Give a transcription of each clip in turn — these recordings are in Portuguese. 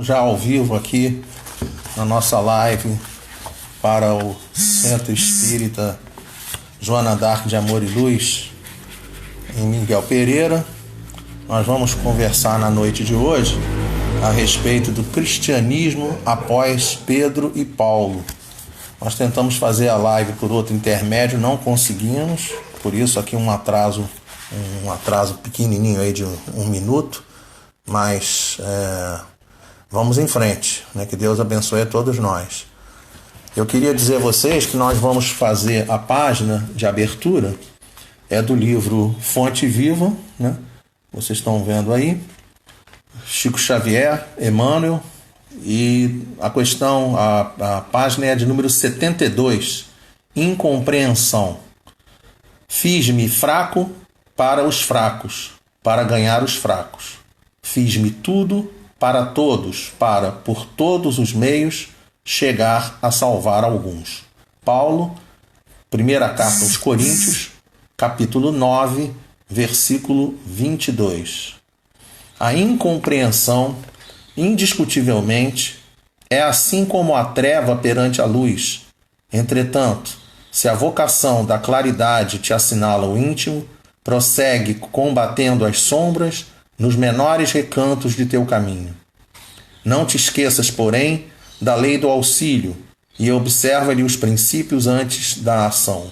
Já ao vivo aqui na nossa live para o Centro Espírita Joana d'Arc de Amor e Luz em Miguel Pereira. Nós vamos conversar na noite de hoje a respeito do cristianismo após Pedro e Paulo. Nós tentamos fazer a live por outro intermédio, não conseguimos, por isso aqui um atraso pequenininho aí de um minuto, mas vamos em frente, né? Que Deus abençoe a todos nós. Eu queria dizer a vocês que nós vamos fazer a página de abertura, é do livro Fonte Viva, né? Vocês estão vendo aí, Chico Xavier, Emmanuel, e a página é de número 72, Incompreensão. Fiz-me fraco para os fracos, para ganhar os fracos. Fiz-me tudo para todos, para, por todos os meios, chegar a salvar alguns. Paulo, primeira carta aos Coríntios, capítulo 9, versículo 22. A incompreensão, indiscutivelmente, é assim como a treva perante a luz. Entretanto, se a vocação da claridade te assinala o íntimo, prossegue combatendo as sombras nos menores recantos de teu caminho. Não te esqueças, porém, da lei do auxílio e observa-lhe os princípios antes da ação.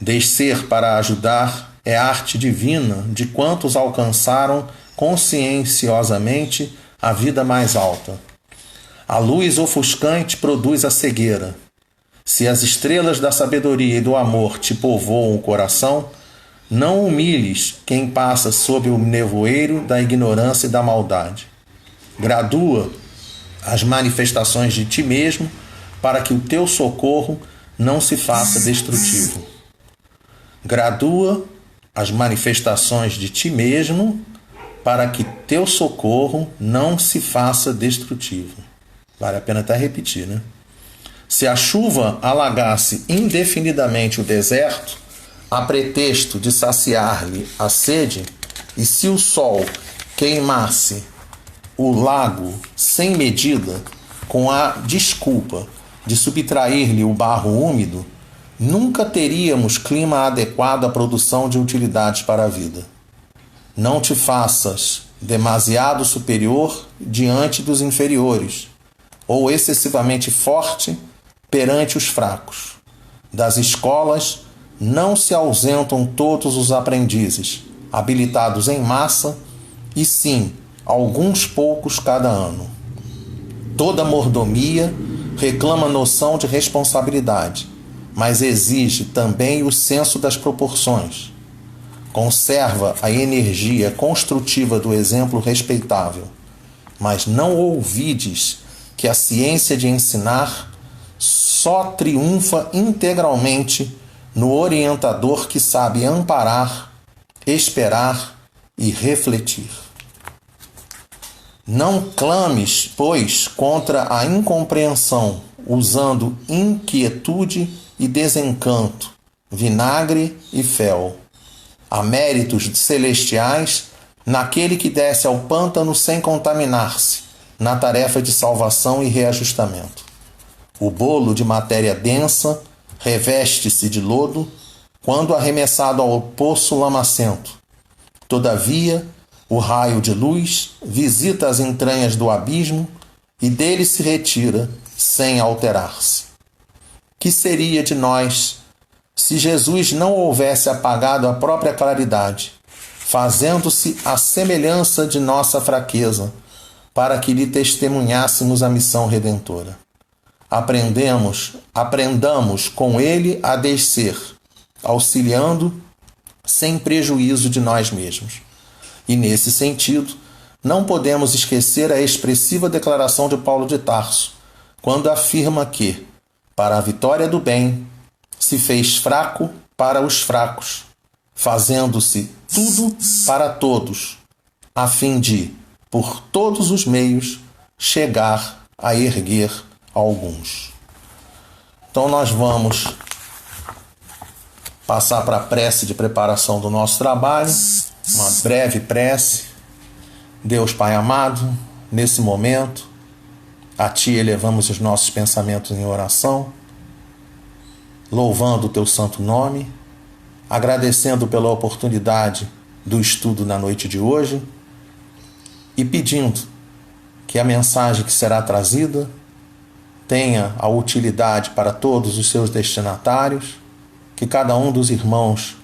Descer para ajudar é arte divina de quantos alcançaram conscienciosamente a vida mais alta. A luz ofuscante produz a cegueira. Se as estrelas da sabedoria e do amor te povoam o coração, não humilhes quem passa sob o nevoeiro da ignorância e da maldade. Gradua as manifestações de ti mesmo para que o teu socorro não se faça destrutivo. Gradua as manifestações de ti mesmo para que teu socorro não se faça destrutivo. Vale a pena até repetir, né? Se a chuva alagasse indefinidamente o deserto, a pretexto de saciar-lhe a sede, e se o sol queimasse o lago sem medida, com a desculpa de subtrair-lhe o barro úmido, nunca teríamos clima adequado à produção de utilidades para a vida. Não te faças demasiado superior diante dos inferiores, ou excessivamente forte perante os fracos. Das escolas não se ausentam todos os aprendizes, habilitados em massa, e sim, alguns poucos cada ano. Toda mordomia reclama noção de responsabilidade, mas exige também o senso das proporções. Conserva a energia construtiva do exemplo respeitável, mas não ouvides que a ciência de ensinar só triunfa integralmente no orientador que sabe amparar, esperar e refletir. Não clames, pois, contra a incompreensão, usando inquietude e desencanto, vinagre e fel. Há méritos celestiais naquele que desce ao pântano sem contaminar-se, na tarefa de salvação e reajustamento. O bolo de matéria densa reveste-se de lodo quando arremessado ao poço lamacento. Todavia, o raio de luz visita as entranhas do abismo e dele se retira sem alterar-se. Que seria de nós se Jesus não houvesse apagado a própria claridade, fazendo-se a semelhança de nossa fraqueza, para que lhe testemunhássemos a missão redentora? Aprendamos com ele a descer, auxiliando sem prejuízo de nós mesmos. E nesse sentido, não podemos esquecer a expressiva declaração de Paulo de Tarso, quando afirma que, para a vitória do bem, se fez fraco para os fracos, fazendo-se tudo para todos, a fim de, por todos os meios, chegar a erguer alguns. Então nós vamos passar para a prece de preparação do nosso trabalho, uma breve prece. Deus Pai amado, nesse momento, A Ti elevamos os nossos pensamentos em oração, louvando o Teu santo nome, agradecendo pela oportunidade do estudo na noite de hoje e pedindo que a mensagem que será trazida tenha a utilidade para todos os seus destinatários, que cada um dos irmãos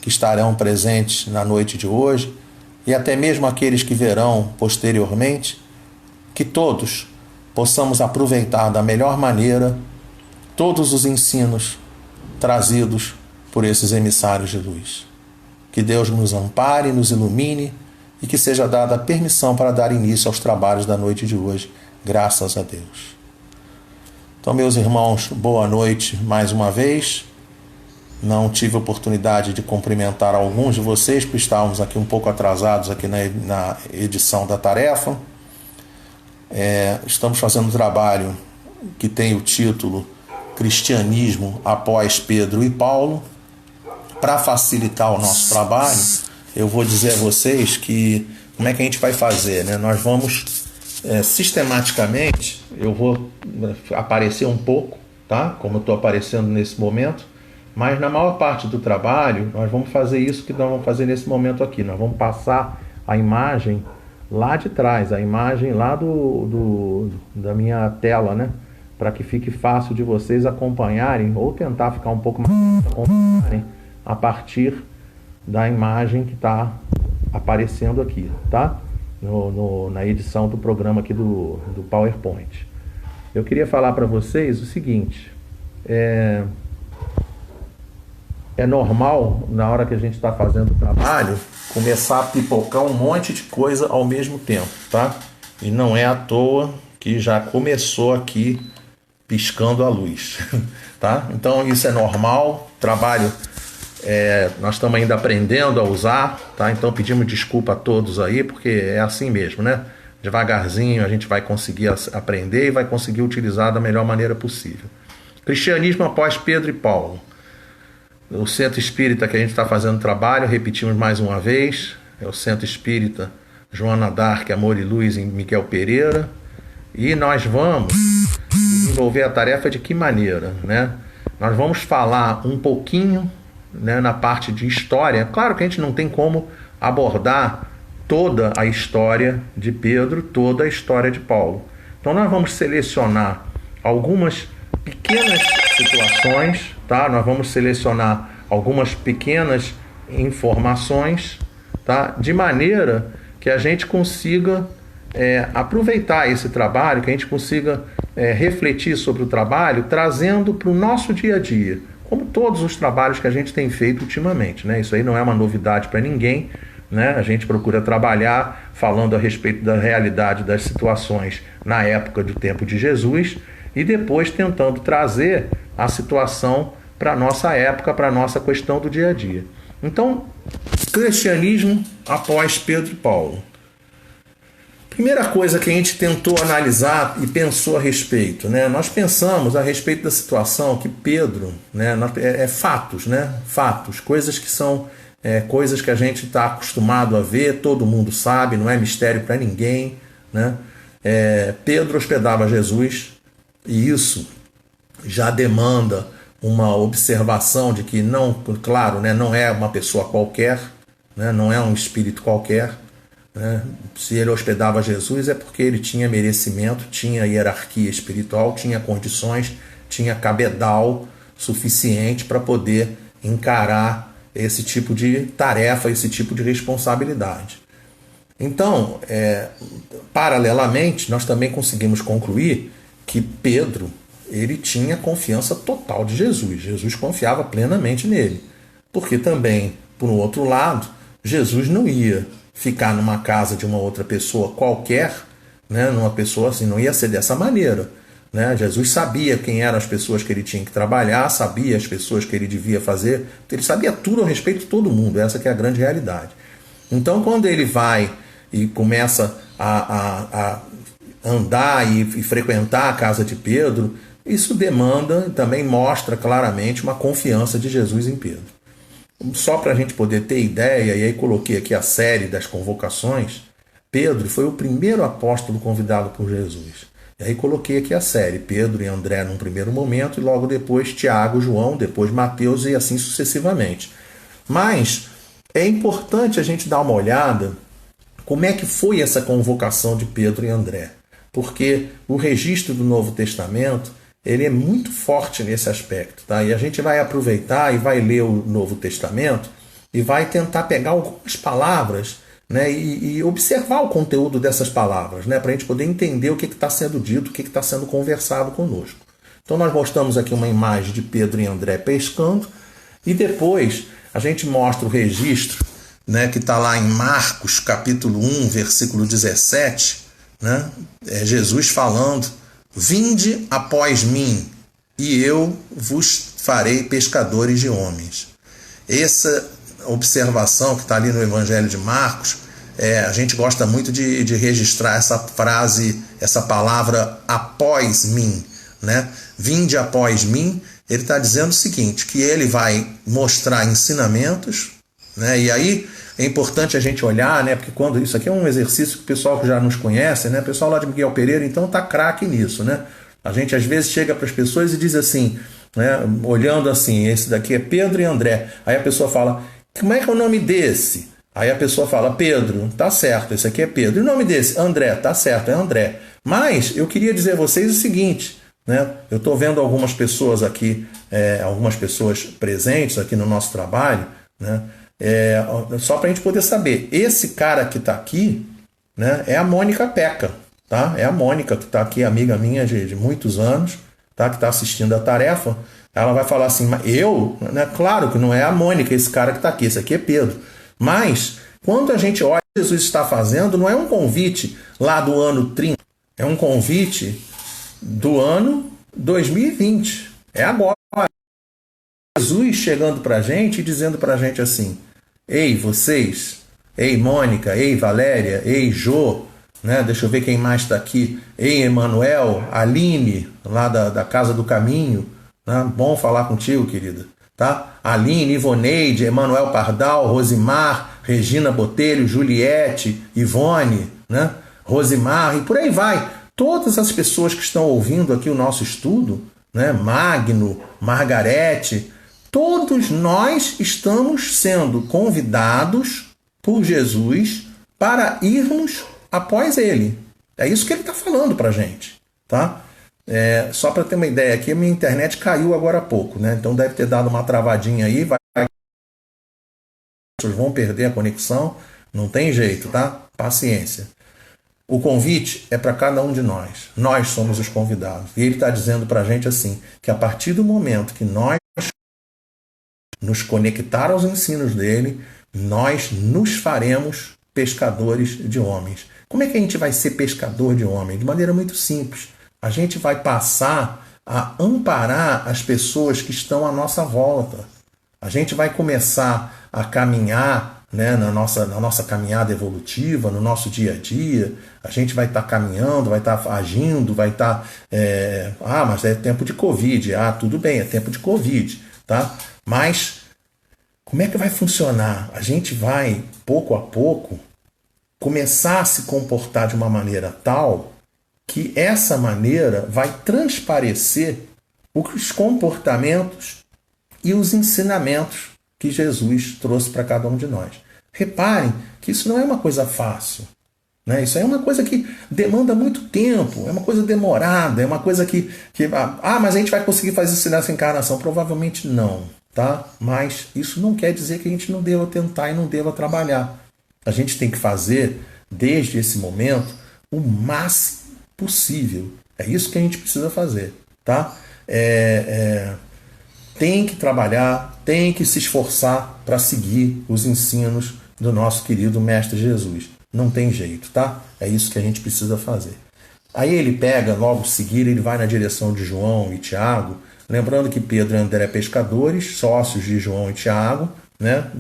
que estarão presentes na noite de hoje e até mesmo aqueles que verão posteriormente, que todos possamos aproveitar da melhor maneira todos os ensinos trazidos por esses emissários de luz. Que Deus nos ampare, nos ilumine e que seja dada a permissão para dar início aos trabalhos da noite de hoje, graças a Deus. Então, meus irmãos, boa noite mais uma vez. Não tive oportunidade de cumprimentar alguns de vocês, porque estávamos aqui um pouco atrasados aqui na edição da tarefa. Estamos fazendo um trabalho que tem o título Cristianismo após Pedro e Paulo. Para facilitar o nosso trabalho, eu vou dizer a vocês que como é que a gente vai fazer, né? Nós vamos sistematicamente, eu vou aparecer um pouco, tá? Como eu estou aparecendo nesse momento, mas na maior parte do trabalho nós vamos fazer isso que nós vamos fazer nesse momento aqui. Nós vamos passar a imagem lá de trás, a imagem lá da minha tela, né? Para que fique fácil de vocês acompanharem ou tentar ficar um pouco mais acompanharem a partir da imagem que está aparecendo aqui, tá? Na edição do programa aqui do PowerPoint. Eu queria falar para vocês o seguinte: é normal, na hora que a gente está fazendo o trabalho, começar a pipocar um monte de coisa ao mesmo tempo, tá? E não é à toa que já começou aqui piscando a luz, tá? Então isso é normal, trabalho, nós estamos ainda aprendendo a usar, tá? Então pedimos desculpa a todos aí, porque é assim mesmo, né? Devagarzinho a gente vai conseguir aprender e vai conseguir utilizar da melhor maneira possível. Cristianismo após Pedro e Paulo. O Centro Espírita que a gente está fazendo trabalho, repetimos mais uma vez, é o Centro Espírita Joana d'Arc, Amor e Luz, em Miguel Pereira. E nós vamos desenvolver a tarefa de que maneira, né? Nós vamos falar um pouquinho, né, na parte de história. Claro que a gente não tem como abordar toda a história de Pedro, toda a história de Paulo. Então nós vamos selecionar algumas pequenas situações, tá? Nós vamos selecionar algumas pequenas informações, tá? De maneira que a gente consiga aproveitar esse trabalho, que a gente consiga refletir sobre o trabalho, trazendo para o nosso dia a dia, como todos os trabalhos que a gente tem feito ultimamente, né? Isso aí não é uma novidade para ninguém, né? A gente procura trabalhar falando a respeito da realidade das situações na época do tempo de Jesus e depois tentando trazer a situação para a nossa época, para a nossa questão do dia a dia. Então, cristianismo após Pedro e Paulo. Primeira coisa que a gente tentou analisar e pensou a respeito, né? Nós pensamos a respeito da situação que Pedro, né, fatos, né? Fatos, coisas que são coisas que a gente está acostumado a ver, todo mundo sabe, não é mistério para ninguém, né? Pedro hospedava Jesus e isso já demanda uma observação de que não, claro, né, não é uma pessoa qualquer, né, não é um espírito qualquer. Se ele hospedava Jesus é porque ele tinha merecimento, tinha hierarquia espiritual, tinha condições, tinha cabedal suficiente para poder encarar esse tipo de tarefa, esse tipo de responsabilidade. Então, paralelamente, nós também conseguimos concluir que Pedro, ele tinha confiança total de Jesus. Jesus confiava plenamente nele. Porque também, por um outro lado, Jesus não ia ficar numa casa de uma outra pessoa qualquer, né, numa pessoa assim, não ia ser dessa maneira, né? Jesus sabia quem eram as pessoas que ele tinha que trabalhar, sabia as pessoas que ele devia fazer, ele sabia tudo a respeito de todo mundo, essa que é a grande realidade. Então, quando ele vai e começa a andar e frequentar a casa de Pedro, isso demanda, também mostra claramente uma confiança de Jesus em Pedro. Só para a gente poder ter ideia, e aí coloquei aqui a série das convocações, Pedro foi o primeiro apóstolo convidado por Jesus. E aí coloquei aqui a série, Pedro e André num primeiro momento, e logo depois Tiago, João, depois Mateus e assim sucessivamente. Mas é importante a gente dar uma olhada como é que foi essa convocação de Pedro e André. Porque o registro do Novo Testamento ele é muito forte nesse aspecto. Tá? E a gente vai aproveitar e vai ler o Novo Testamento e vai tentar pegar algumas palavras, né, e observar o conteúdo dessas palavras, né, para a gente poder entender o que está sendo dito, o que está sendo conversado conosco. Então nós mostramos aqui uma imagem de Pedro e André pescando e depois a gente mostra o registro, né, que está lá em Marcos capítulo 1, versículo 17, né, é Jesus falando: vinde após mim e eu vos farei pescadores de homens. Essa observação que está ali no Evangelho de Marcos, a gente gosta muito de registrar essa frase, essa palavra após mim, né? Vinde após mim, ele está dizendo o seguinte, que ele vai mostrar ensinamentos, né? E aí é importante a gente olhar, né? Porque quando isso aqui é um exercício que o pessoal que já nos conhece, né? O pessoal lá de Miguel Pereira, então tá craque nisso, né? A gente às vezes chega para as pessoas e diz assim, né? Olhando assim, esse daqui é Pedro e André. Aí a pessoa fala: como é que é o nome desse? Aí a pessoa fala: Pedro, tá certo, esse aqui é Pedro. E o nome desse? André, tá certo, é André. Mas eu queria dizer a vocês o seguinte, né? Eu estou vendo algumas pessoas aqui, algumas pessoas presentes aqui no nosso trabalho, né? Só para a gente poder saber, esse cara que está aqui, né, é a Mônica Peca, tá? É a Mônica que está aqui, amiga minha de muitos anos, tá? Que está assistindo a tarefa. Ela vai falar assim: eu, né? Claro que não é a Mônica, esse cara que está aqui, esse aqui é Pedro. Mas, quando a gente olha o que Jesus está fazendo, não é um convite lá do ano 30, é um convite do ano 2020. É agora. Jesus chegando para a gente e dizendo para a gente assim: ei, vocês, ei, Mônica, ei, Valéria, ei, Jô, né? Deixa eu ver quem mais está aqui, ei, Emanuel, Aline, lá da Casa do Caminho, né? Bom falar contigo, querida, tá? Aline, Ivoneide, Emanuel Pardal, Rosimar, Regina Botelho, Juliette, Ivone, né? Rosimar, e por aí vai. Todas as pessoas que estão ouvindo aqui o nosso estudo, né? Magno, Margarete, todos nós estamos sendo convidados por Jesus para irmos após ele. É isso que ele está falando para a gente, tá? Só para ter uma ideia aqui, a minha internet caiu agora há pouco, né? Então deve ter dado uma travadinha aí, vocês vão perder a conexão, não tem jeito, tá? Paciência. O convite é para cada um de nós. Nós somos os convidados. E ele está dizendo para a gente assim, que a partir do momento que nós nos conectar aos ensinos dele, nós nos faremos pescadores de homens. Como é que a gente vai ser pescador de homens? De maneira muito simples. A gente vai passar a amparar as pessoas que estão à nossa volta. A gente vai começar a caminhar, né, na nossa caminhada evolutiva, no nosso dia a dia. A gente vai estar caminhando, vai estar agindo, vai estar... mas é tempo de Covid. Tudo bem, é tempo de Covid, tá? Mas como é que vai funcionar? A gente vai, pouco a pouco, começar a se comportar de uma maneira tal que essa maneira vai transparecer os comportamentos e os ensinamentos que Jesus trouxe para cada um de nós. Reparem que isso não é uma coisa fácil, né? Isso é uma coisa que demanda muito tempo, é uma coisa demorada, é uma coisa que mas a gente vai conseguir fazer isso nessa encarnação? Provavelmente não, tá? Mas isso não quer dizer que a gente não deva tentar e não deva trabalhar. A gente tem que fazer, desde esse momento, o máximo possível. É isso que a gente precisa fazer, tá? Tem que trabalhar, tem que se esforçar para seguir os ensinos do nosso querido Mestre Jesus. Não tem jeito, tá? É isso que a gente precisa fazer. Aí ele pega, logo seguir, ele vai na direção de João e Tiago, lembrando que Pedro e André pescadores, sócios de João e Tiago, né?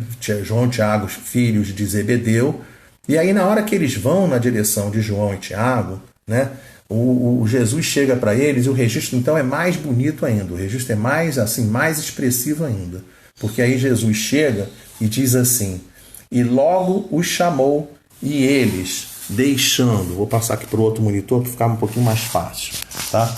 João e Tiago, filhos de Zebedeu. E aí na hora que eles vão na direção de João e Tiago, né? O Jesus chega para eles e o registro então é mais bonito ainda. O registro é mais expressivo ainda. Porque aí Jesus chega e diz assim: e logo os chamou e eles, deixando, vou passar aqui para o outro monitor para ficar um pouquinho mais fácil, tá?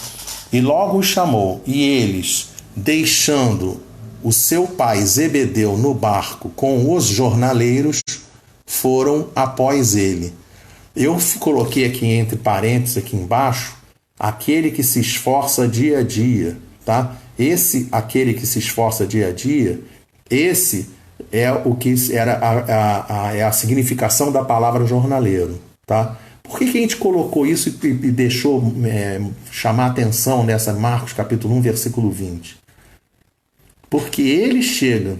E logo os chamou, e eles, deixando o seu pai Zebedeu no barco com os jornaleiros, foram após ele. Eu coloquei aqui entre parênteses, aqui embaixo, aquele que se esforça dia a dia, tá? Aquele que se esforça dia a dia, esse é o que era a significação da palavra jornaleiro, tá? Por que a gente colocou isso e deixou chamar atenção nessa Marcos capítulo 1, versículo 20? Porque ele chega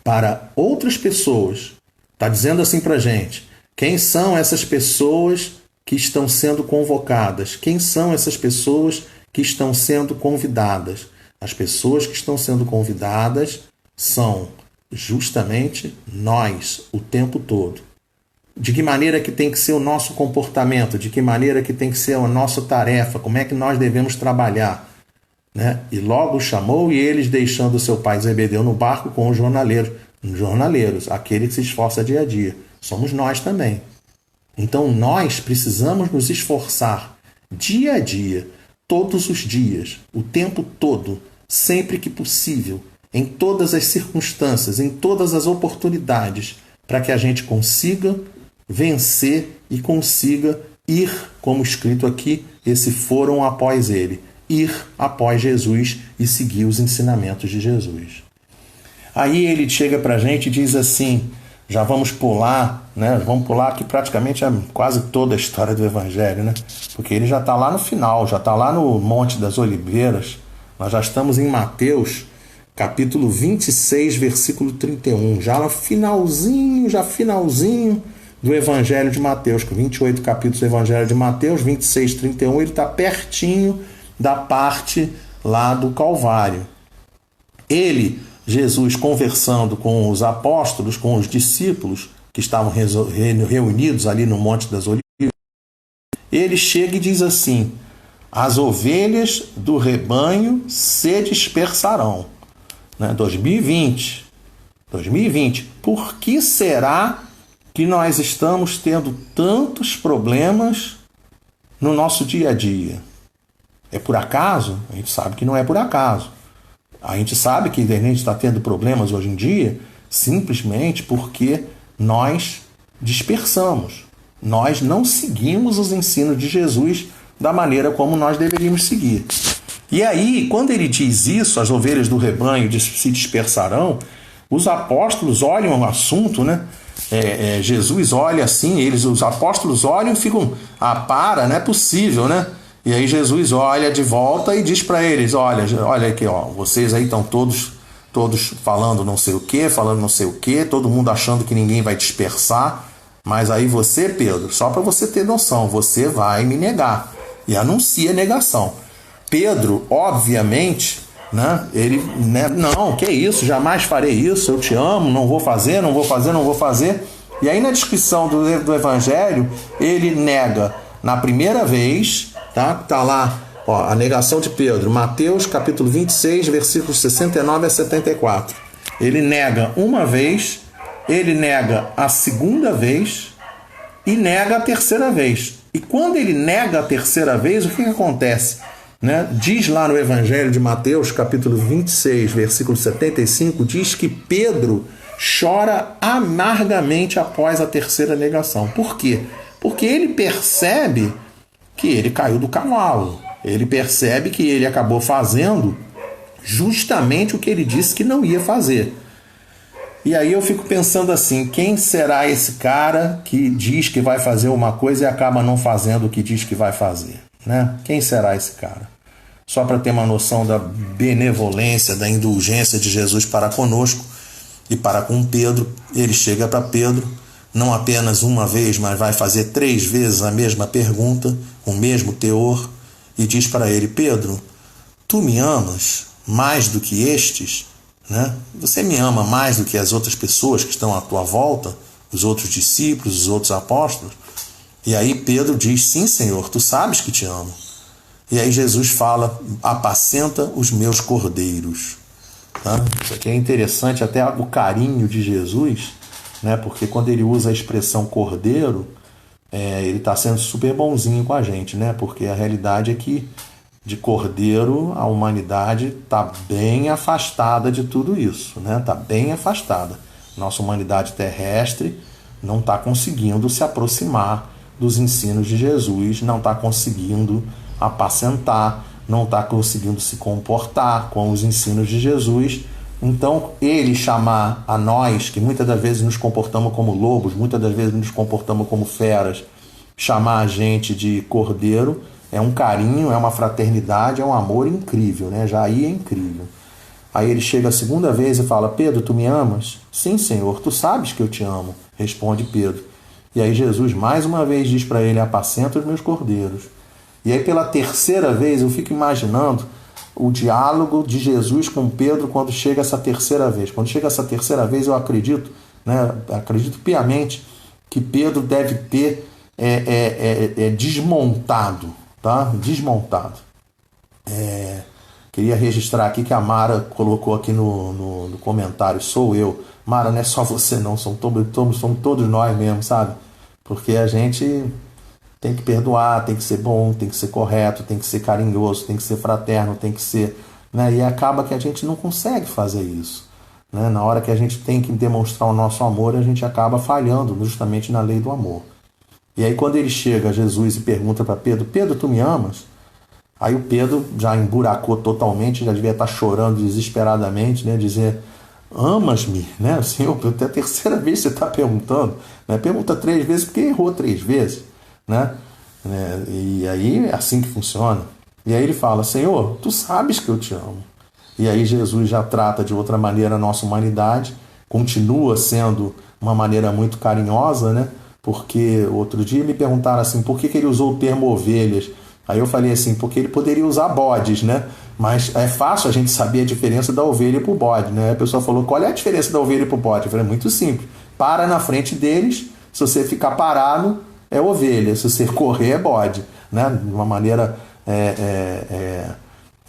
para outras pessoas, está dizendo assim para a gente, quem são essas pessoas que estão sendo convocadas? Quem são essas pessoas que estão sendo convidadas? As pessoas que estão sendo convidadas são justamente nós, o tempo todo. De que maneira que tem que ser o nosso comportamento, de que maneira que tem que ser a nossa tarefa, como é que nós devemos trabalhar, né? E logo chamou, e eles, deixando seu pai Zebedeu no barco com os jornaleiros, aquele que se esforça dia a dia. Somos nós também. Então nós precisamos nos esforçar dia a dia, todos os dias, o tempo todo, sempre que possível, em todas as circunstâncias, em todas as oportunidades, para que a gente consiga vencer e consiga ir, como escrito aqui, esse foram após ele, ir após Jesus e seguir os ensinamentos de Jesus. Aí ele chega para a gente e diz assim, já vamos pular, né? Vamos pular aqui praticamente quase toda a história do Evangelho, né? Porque ele já está lá no final, já está lá no Monte das Oliveiras, nós já estamos em Mateus, capítulo 26, versículo 31, já no finalzinho do Evangelho de Mateus, com 28 capítulos do Evangelho de Mateus, 26, 31, ele está pertinho da parte lá do Calvário. Jesus, conversando com os apóstolos, com os discípulos que estavam reunidos ali no Monte das Oliveiras, ele chega e diz assim, as ovelhas do rebanho se dispersarão. 2020. Por que será que nós estamos tendo tantos problemas no nosso dia a dia? É por acaso? A gente sabe que não é por acaso. A gente sabe que a gente está tendo problemas hoje em dia simplesmente porque nós dispersamos. Nós não seguimos os ensinos de Jesus da maneira como nós deveríamos seguir. E aí, quando ele diz isso, as ovelhas do rebanho se dispersarão, os apóstolos olham o assunto, né? Jesus olha assim, os apóstolos olham e ficam, não é possível, né? E aí Jesus olha de volta e diz para eles, olha aqui, ó, vocês aí estão todos falando não sei o quê, todo mundo achando que ninguém vai dispersar, mas aí você, Pedro, só para você ter noção, você vai me negar. E anuncia a negação. Pedro, obviamente, né, ele, né, não, que isso, jamais farei isso, eu te amo, não vou fazer. E aí na descrição do Evangelho, ele nega na primeira vez, tá lá, ó, a negação de Pedro, Mateus capítulo 26, versículos 69 a 74. Ele nega uma vez, ele nega a segunda vez e nega a terceira vez. E quando ele nega a terceira vez, o que acontece? Né? Diz lá no Evangelho de Mateus, capítulo 26, versículo 75, diz que Pedro chora amargamente após a terceira negação. Por quê? Porque ele percebe que ele caiu do cavalo. Ele percebe que ele acabou fazendo justamente o que ele disse que não ia fazer. E aí eu fico pensando assim, quem será esse cara que diz que vai fazer uma coisa e acaba não fazendo o que diz que vai fazer? Né? Quem será esse cara? Só para ter uma noção da benevolência, da indulgência de Jesus para conosco e para com Pedro, ele chega para Pedro, não apenas uma vez, mas vai fazer 3 vezes a mesma pergunta, com o mesmo teor, e diz para ele, Pedro, tu me amas mais do que estes? Né? Você me ama mais do que as outras pessoas que estão à tua volta, os outros discípulos, os outros apóstolos? E aí Pedro diz, sim, Senhor, tu sabes que te amo. E aí Jesus fala, apacenta os meus cordeiros. Tá? Isso aqui é interessante, até o carinho de Jesus, né? Porque quando ele usa a expressão cordeiro, ele está sendo super bonzinho com a gente, né? Porque a realidade é que de Cordeiro a humanidade está bem afastada de tudo isso, né? Está bem afastada. Nossa humanidade terrestre não está conseguindo se aproximar dos ensinos de Jesus, não está conseguindo apacentar, não está conseguindo se comportar com os ensinos de Jesus. Então, ele chamar a nós, que muitas das vezes nos comportamos como lobos, muitas das vezes nos comportamos como feras, chamar a gente de cordeiro, é um carinho, é uma fraternidade, é um amor incrível, né? Já aí é incrível. Aí ele chega a segunda vez e fala: Pedro, tu me amas? Sim, Senhor, tu sabes que eu te amo, responde Pedro. E aí Jesus mais uma vez diz para ele: apacenta os meus cordeiros. E aí pela terceira vez eu fico imaginando o diálogo de Jesus com Pedro quando chega essa terceira vez. Quando chega essa terceira vez eu acredito, né, acredito piamente que Pedro deve ter desmontado, tá? Desmontado. Queria registrar aqui que a Mara colocou aqui no comentário: sou eu. Mara, não é só você não, somos todos nós mesmo, sabe? Porque a gente tem que perdoar, tem que ser bom, tem que ser correto, tem que ser carinhoso, tem que ser fraterno, tem que ser... né? E acaba que a gente não consegue fazer isso, né? Na hora que a gente tem que demonstrar o nosso amor, a gente acaba falhando justamente na lei do amor. E aí quando ele chega a Jesus e pergunta para Pedro: Pedro, tu me amas? Aí o Pedro já emburacou totalmente, já devia estar chorando desesperadamente, né? Dizer: amas-me, né? Senhor, até a terceira vez você está perguntando, né? Pergunta 3 vezes porque errou 3 vezes, né? E aí é assim que funciona. E aí ele fala: Senhor, tu sabes que eu te amo. E aí Jesus já trata de outra maneira a nossa humanidade, continua sendo uma maneira muito carinhosa, né? Porque outro dia me perguntaram assim, por que ele usou o termo ovelhas? Aí eu falei assim, porque ele poderia usar bodes, né? Mas é fácil a gente saber a diferença da ovelha para o bode, né? A pessoa falou: qual é a diferença da ovelha para o bode? Eu falei: muito simples. Para na frente deles, se você ficar parado, é ovelha. Se você correr, é bode, né? De uma maneira,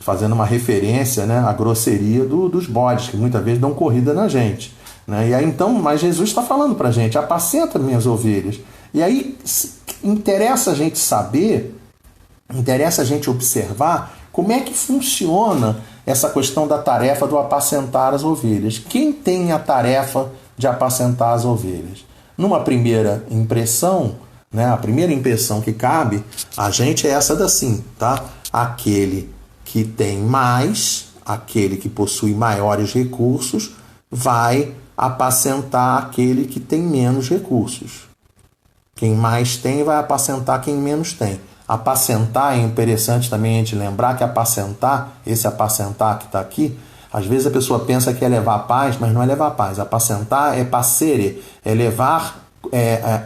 fazendo uma referência, né, à grosseria dos bodes, que muitas vezes dão corrida na gente, né? E aí então, mas Jesus está falando para a gente: apacenta minhas ovelhas. E aí interessa a gente saber, interessa a gente observar como é que funciona essa questão da tarefa do apacentar as ovelhas. Quem tem a tarefa de apacentar as ovelhas? Numa primeira impressão, né, a primeira impressão que cabe a gente é essa assim, tá? Aquele que tem mais, aquele que possui maiores recursos, vai apacentar aquele que tem menos recursos. Quem mais tem vai apacentar quem menos tem. Apacentar, é interessante também a gente lembrar que apacentar, esse apacentar que está aqui, às vezes a pessoa pensa que é levar paz, mas não é levar paz. Apacentar é passere, é levar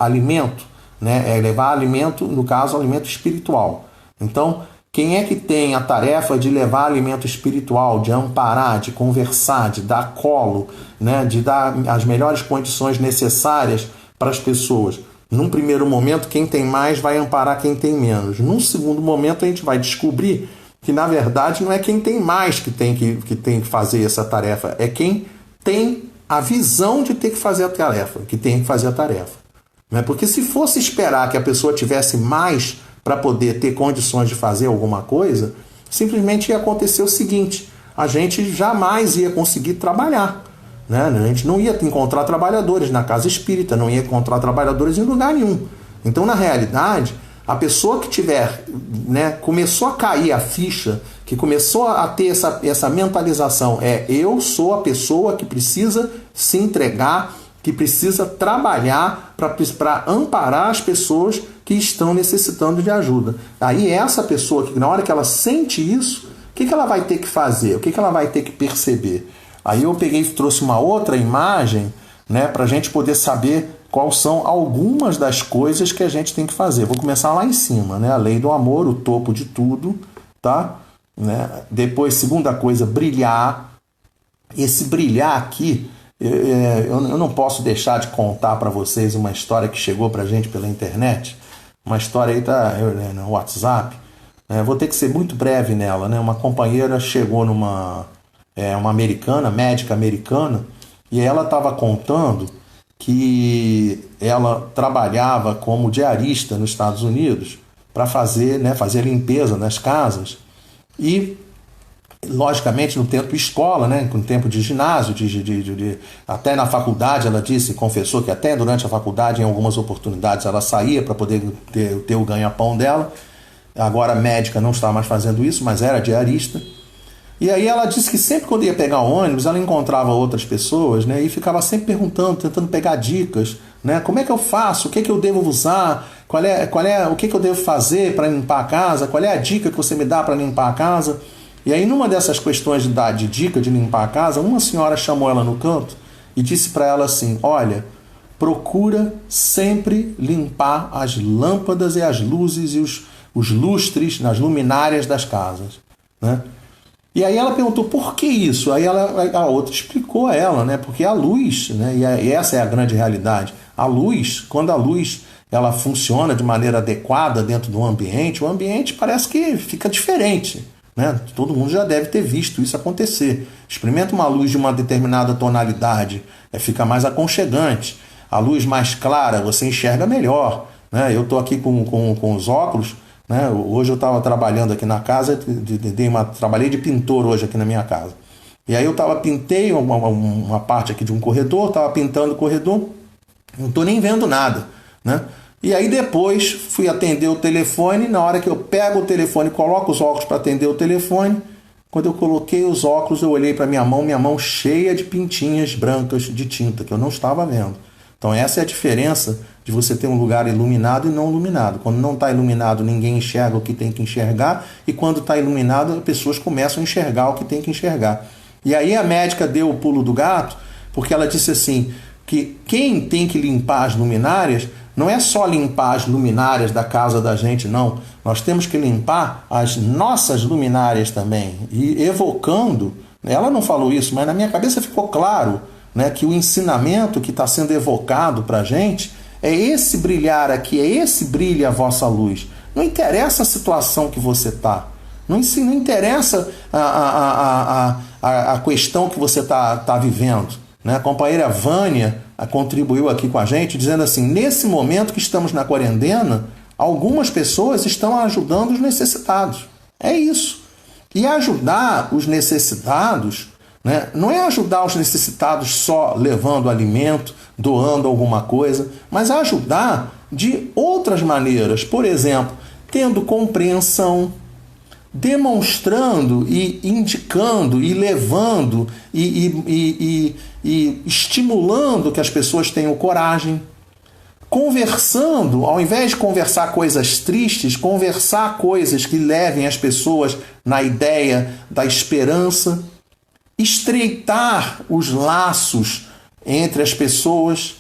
alimento, né? É levar alimento, no caso, alimento espiritual. Então, quem é que tem a tarefa de levar alimento espiritual, de amparar, de conversar, de dar colo, né? De dar as melhores condições necessárias para as pessoas? Num primeiro momento, quem tem mais vai amparar quem tem menos. Num segundo momento, a gente vai descobrir que, na verdade, não é quem tem mais que tem que fazer essa tarefa, é quem tem a visão de ter que fazer a tarefa, que tem que fazer a tarefa. Porque se fosse esperar que a pessoa tivesse mais para poder ter condições de fazer alguma coisa, simplesmente ia acontecer o seguinte: a gente jamais ia conseguir trabalhar. Né? A gente não ia encontrar trabalhadores na casa espírita, não ia encontrar trabalhadores em lugar nenhum. Então, na realidade, a pessoa que tiver, né, começou a cair a ficha, que começou a ter essa mentalização, eu sou a pessoa que precisa se entregar, que precisa trabalhar para amparar as pessoas que estão necessitando de ajuda. Aí essa pessoa, que na hora que ela sente isso, o que ela vai ter que fazer? O que ela vai ter que perceber? Aí eu peguei e trouxe uma outra imagem, né, para a gente poder saber quais são algumas das coisas que a gente tem que fazer. Vou começar lá em cima, né? A lei do amor, o topo de tudo, tá? Né? Depois, segunda coisa, brilhar. Esse brilhar aqui, eu não posso deixar de contar para vocês uma história que chegou para a gente pela internet. Uma história aí tá no WhatsApp. Vou ter que ser muito breve nela, né? Uma companheira chegou uma americana, médica americana, e ela estava contando que ela trabalhava como diarista nos Estados Unidos para fazer, né, fazer limpeza nas casas e, logicamente, no tempo escola, né, no tempo de ginásio, até na faculdade, ela disse, confessou que até durante a faculdade, em algumas oportunidades, ela saía para poder ter o ganha-pão dela. Agora médica não está mais fazendo isso, mas era diarista. E aí ela disse que sempre quando ia pegar o ônibus, ela encontrava outras pessoas, né, e ficava sempre perguntando, tentando pegar dicas, né, como é que eu faço, o que é que eu devo usar, o que é que eu devo fazer para limpar a casa, qual é a dica que você me dá para limpar a casa. E aí numa dessas questões de dica de limpar a casa, uma senhora chamou ela no canto e disse para ela assim, olha, procura sempre limpar as lâmpadas e as luzes e os lustres nas luminárias das casas, né? E aí ela perguntou, por que isso? Aí a outra explicou a ela, né? Porque a luz, né? E essa é a grande realidade. A luz, quando a luz ela funciona de maneira adequada dentro do ambiente, o ambiente parece que fica diferente, né? Todo mundo já deve ter visto isso acontecer. Experimenta uma luz de uma determinada tonalidade, fica mais aconchegante. A luz mais clara, você enxerga melhor, né? Eu estou aqui com os óculos, né? Hoje eu estava trabalhando aqui na casa, trabalhei de pintor hoje aqui na minha casa. E aí eu pintei uma parte aqui de um corredor, estava pintando o corredor, não estou nem vendo nada, né? E aí depois fui atender o telefone, na hora que eu pego o telefone e coloco os óculos para atender o telefone, quando eu coloquei os óculos eu olhei para minha mão cheia de pintinhas brancas de tinta, que eu não estava vendo. Então essa é a diferença de você ter um lugar iluminado e não iluminado. Quando não está iluminado, ninguém enxerga o que tem que enxergar, e quando está iluminado, as pessoas começam a enxergar o que tem que enxergar. E aí a médica deu o pulo do gato, porque ela disse assim, que quem tem que limpar as luminárias não é só limpar as luminárias da casa da gente, não. Nós temos que limpar as nossas luminárias também. E evocando, ela não falou isso, mas na minha cabeça ficou claro, né, que o ensinamento que está sendo evocado para a gente é esse brilhar aqui, é esse brilha a vossa luz. Não interessa a situação que você está, não interessa a questão que você está vivendo. Né? A companheira Vânia contribuiu aqui com a gente, dizendo assim, nesse momento que estamos na quarentena, algumas pessoas estão ajudando os necessitados. É isso. E ajudar os necessitados, né, não é ajudar os necessitados só levando alimento, doando alguma coisa, mas ajudar de outras maneiras. Por exemplo, tendo compreensão, demonstrando e indicando e levando e estimulando que as pessoas tenham coragem, conversando, ao invés de conversar coisas tristes, conversar coisas que levem as pessoas na ideia da esperança, estreitar os laços entre as pessoas.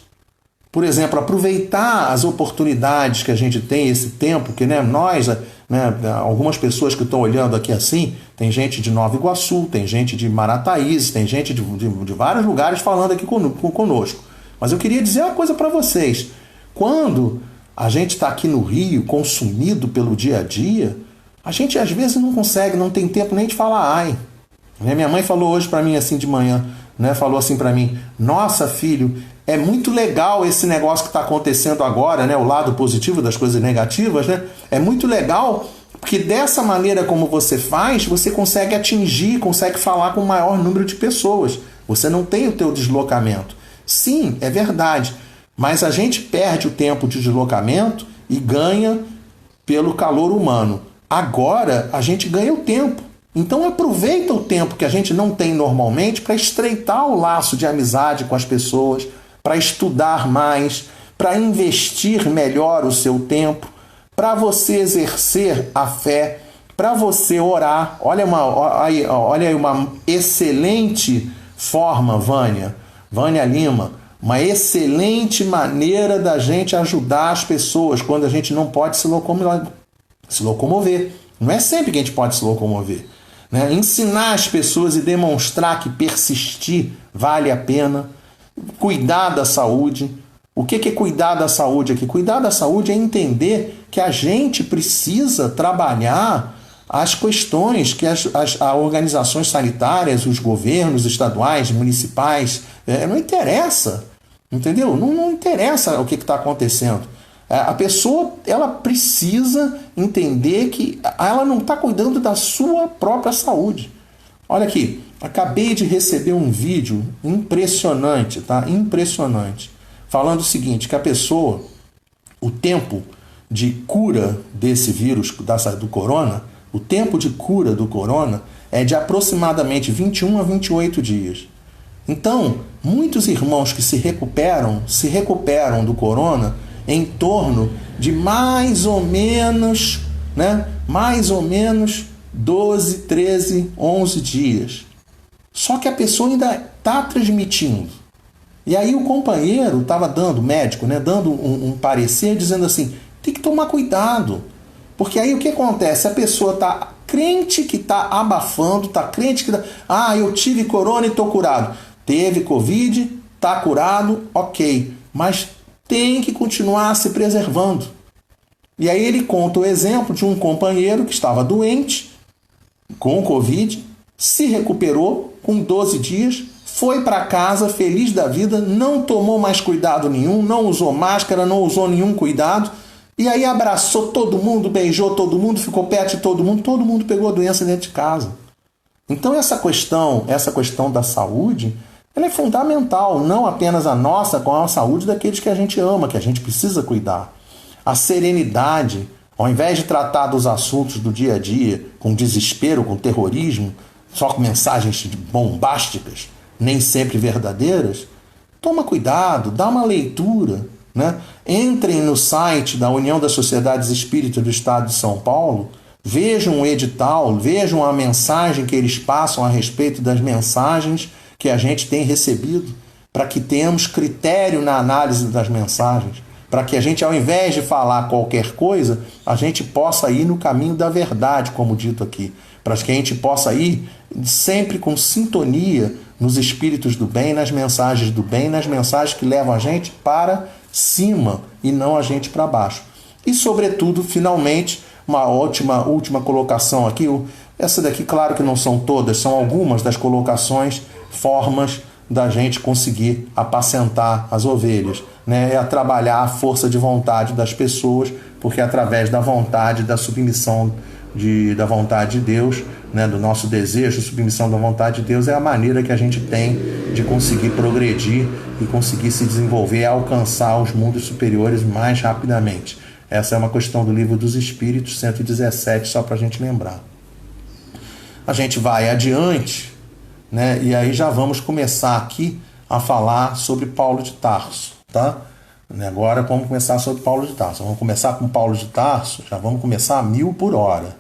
Por exemplo, aproveitar as oportunidades que a gente tem, esse tempo, que, né, nós, né, algumas pessoas que estão olhando aqui assim, tem gente de Nova Iguaçu, tem gente de Marataízes, tem gente de vários lugares falando aqui conosco. Mas eu queria dizer uma coisa para vocês. Quando a gente está aqui no Rio, consumido pelo dia a dia, a gente às vezes não consegue, não tem tempo nem de falar ai. Minha mãe falou hoje para mim assim de manhã, né, falou assim para mim, nossa filho, é muito legal esse negócio que está acontecendo agora, né, o lado positivo das coisas negativas, né, é muito legal porque dessa maneira como você faz, você consegue atingir, consegue falar com o maior número de pessoas, você não tem o teu deslocamento. Sim, é verdade, mas a gente perde o tempo de deslocamento e ganha pelo calor humano. Agora a gente ganha o tempo. Então aproveita o tempo que a gente não tem normalmente para estreitar o laço de amizade com as pessoas, para estudar mais, para investir melhor o seu tempo, para você exercer a fé, para você orar. Olha aí uma excelente forma, Vânia Lima, uma excelente maneira da gente ajudar as pessoas quando a gente não pode se locomover. Não é sempre que a gente pode se locomover. Né? Ensinar as pessoas e demonstrar que persistir vale a pena. Cuidar da saúde. O que é cuidar da saúde aqui? Cuidar da saúde é entender que a gente precisa trabalhar as questões que as organizações sanitárias, os governos estaduais, municipais, não interessa. Entendeu? Não interessa o que está acontecendo. A pessoa, ela precisa entender que ela não está cuidando da sua própria saúde. Olha aqui, acabei de receber um vídeo impressionante, tá? Impressionante. Falando o seguinte, que a pessoa, o tempo de cura desse vírus, do corona, o tempo de cura do corona é de aproximadamente 21 a 28 dias. Então, muitos irmãos que se recuperam do corona em torno de mais ou menos 12, 13, 11 dias. Só que a pessoa ainda está transmitindo. E aí o companheiro estava dando, o médico, dando um parecer dizendo assim, tem que tomar cuidado. Porque aí o que acontece? A pessoa está crente que está abafando, está crente que eu tive corona e estou curado. Teve Covid, está curado, ok. Mas tem que continuar se preservando. E aí ele conta o exemplo de um companheiro que estava doente, com Covid, se recuperou com 12 dias, foi para casa feliz da vida, não tomou mais cuidado nenhum, não usou máscara, não usou nenhum cuidado, e aí abraçou todo mundo, beijou todo mundo, ficou perto de todo mundo pegou a doença dentro de casa. Então essa questão da saúde, ela é fundamental, não apenas a nossa, com a saúde daqueles que a gente ama, que a gente precisa cuidar. A serenidade, ao invés de tratar dos assuntos do dia a dia com desespero, com terrorismo, só com mensagens bombásticas, nem sempre verdadeiras, toma cuidado, dá uma leitura. Entrem no site da União das Sociedades Espíritas do Estado de São Paulo, vejam o edital, vejam a mensagem que eles passam a respeito das mensagens que a gente tem recebido, para que tenhamos critério na análise das mensagens, para que a gente, ao invés de falar qualquer coisa, a gente possa ir no caminho da verdade, como dito aqui, para que a gente possa ir sempre com sintonia nos espíritos do bem, nas mensagens do bem, nas mensagens que levam a gente para cima e não a gente para baixo. E, sobretudo, finalmente, uma última colocação aqui, essa daqui, claro que não são todas, são algumas das colocações, formas da gente conseguir apacentar as ovelhas, é a trabalhar a força de vontade das pessoas, porque através da vontade, da submissão da vontade de Deus, do nosso desejo, submissão da vontade de Deus, é a maneira que a gente tem de conseguir progredir e conseguir se desenvolver e alcançar os mundos superiores mais rapidamente. Essa é uma questão do Livro dos Espíritos, 117, só para a gente lembrar. A gente vai adiante, e aí já vamos começar aqui a falar sobre Paulo de Tarso, tá? Agora vamos começar sobre Paulo de Tarso. Vamos começar com Paulo de Tarso, já vamos começar a 1000 por hora,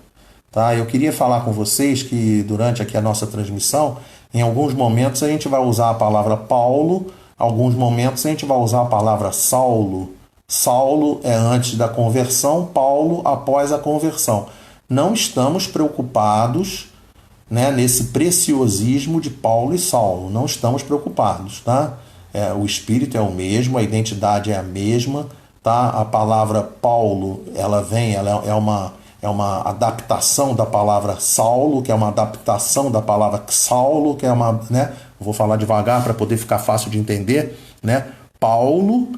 tá? Eu queria falar com vocês que durante aqui a nossa transmissão, em alguns momentos a gente vai usar a palavra Paulo, alguns momentos a gente vai usar a palavra Saulo. Saulo é antes da conversão, Paulo após a conversão. Não estamos preocupados, nesse preciosismo de Paulo e Saulo. Não estamos preocupados, tá? O espírito é o mesmo, a identidade é a mesma, tá? A palavra Paulo, ela é uma adaptação da palavra Saulo, que é uma adaptação da palavra Saulo, que é uma, vou falar devagar para poder ficar fácil de entender, Paulo,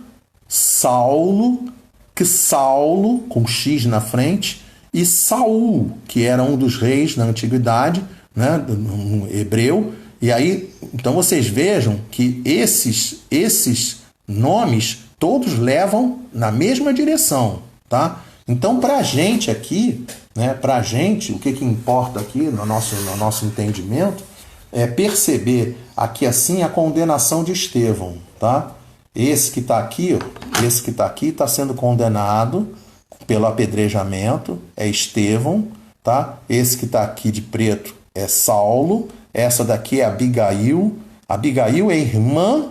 Saulo, que Saulo, com X na frente, e Saul, que era um dos reis na antiguidade, um hebreu. E aí, então vocês vejam que esses nomes todos levam na mesma direção, tá? Então, para a gente aqui, para a gente, o que importa aqui no nosso entendimento é perceber aqui assim a condenação de Estevão, tá? Esse que está aqui está sendo condenado pelo apedrejamento, é Estevão, tá? Esse que está aqui de preto é Saulo, essa daqui é Abigail. Abigail é irmã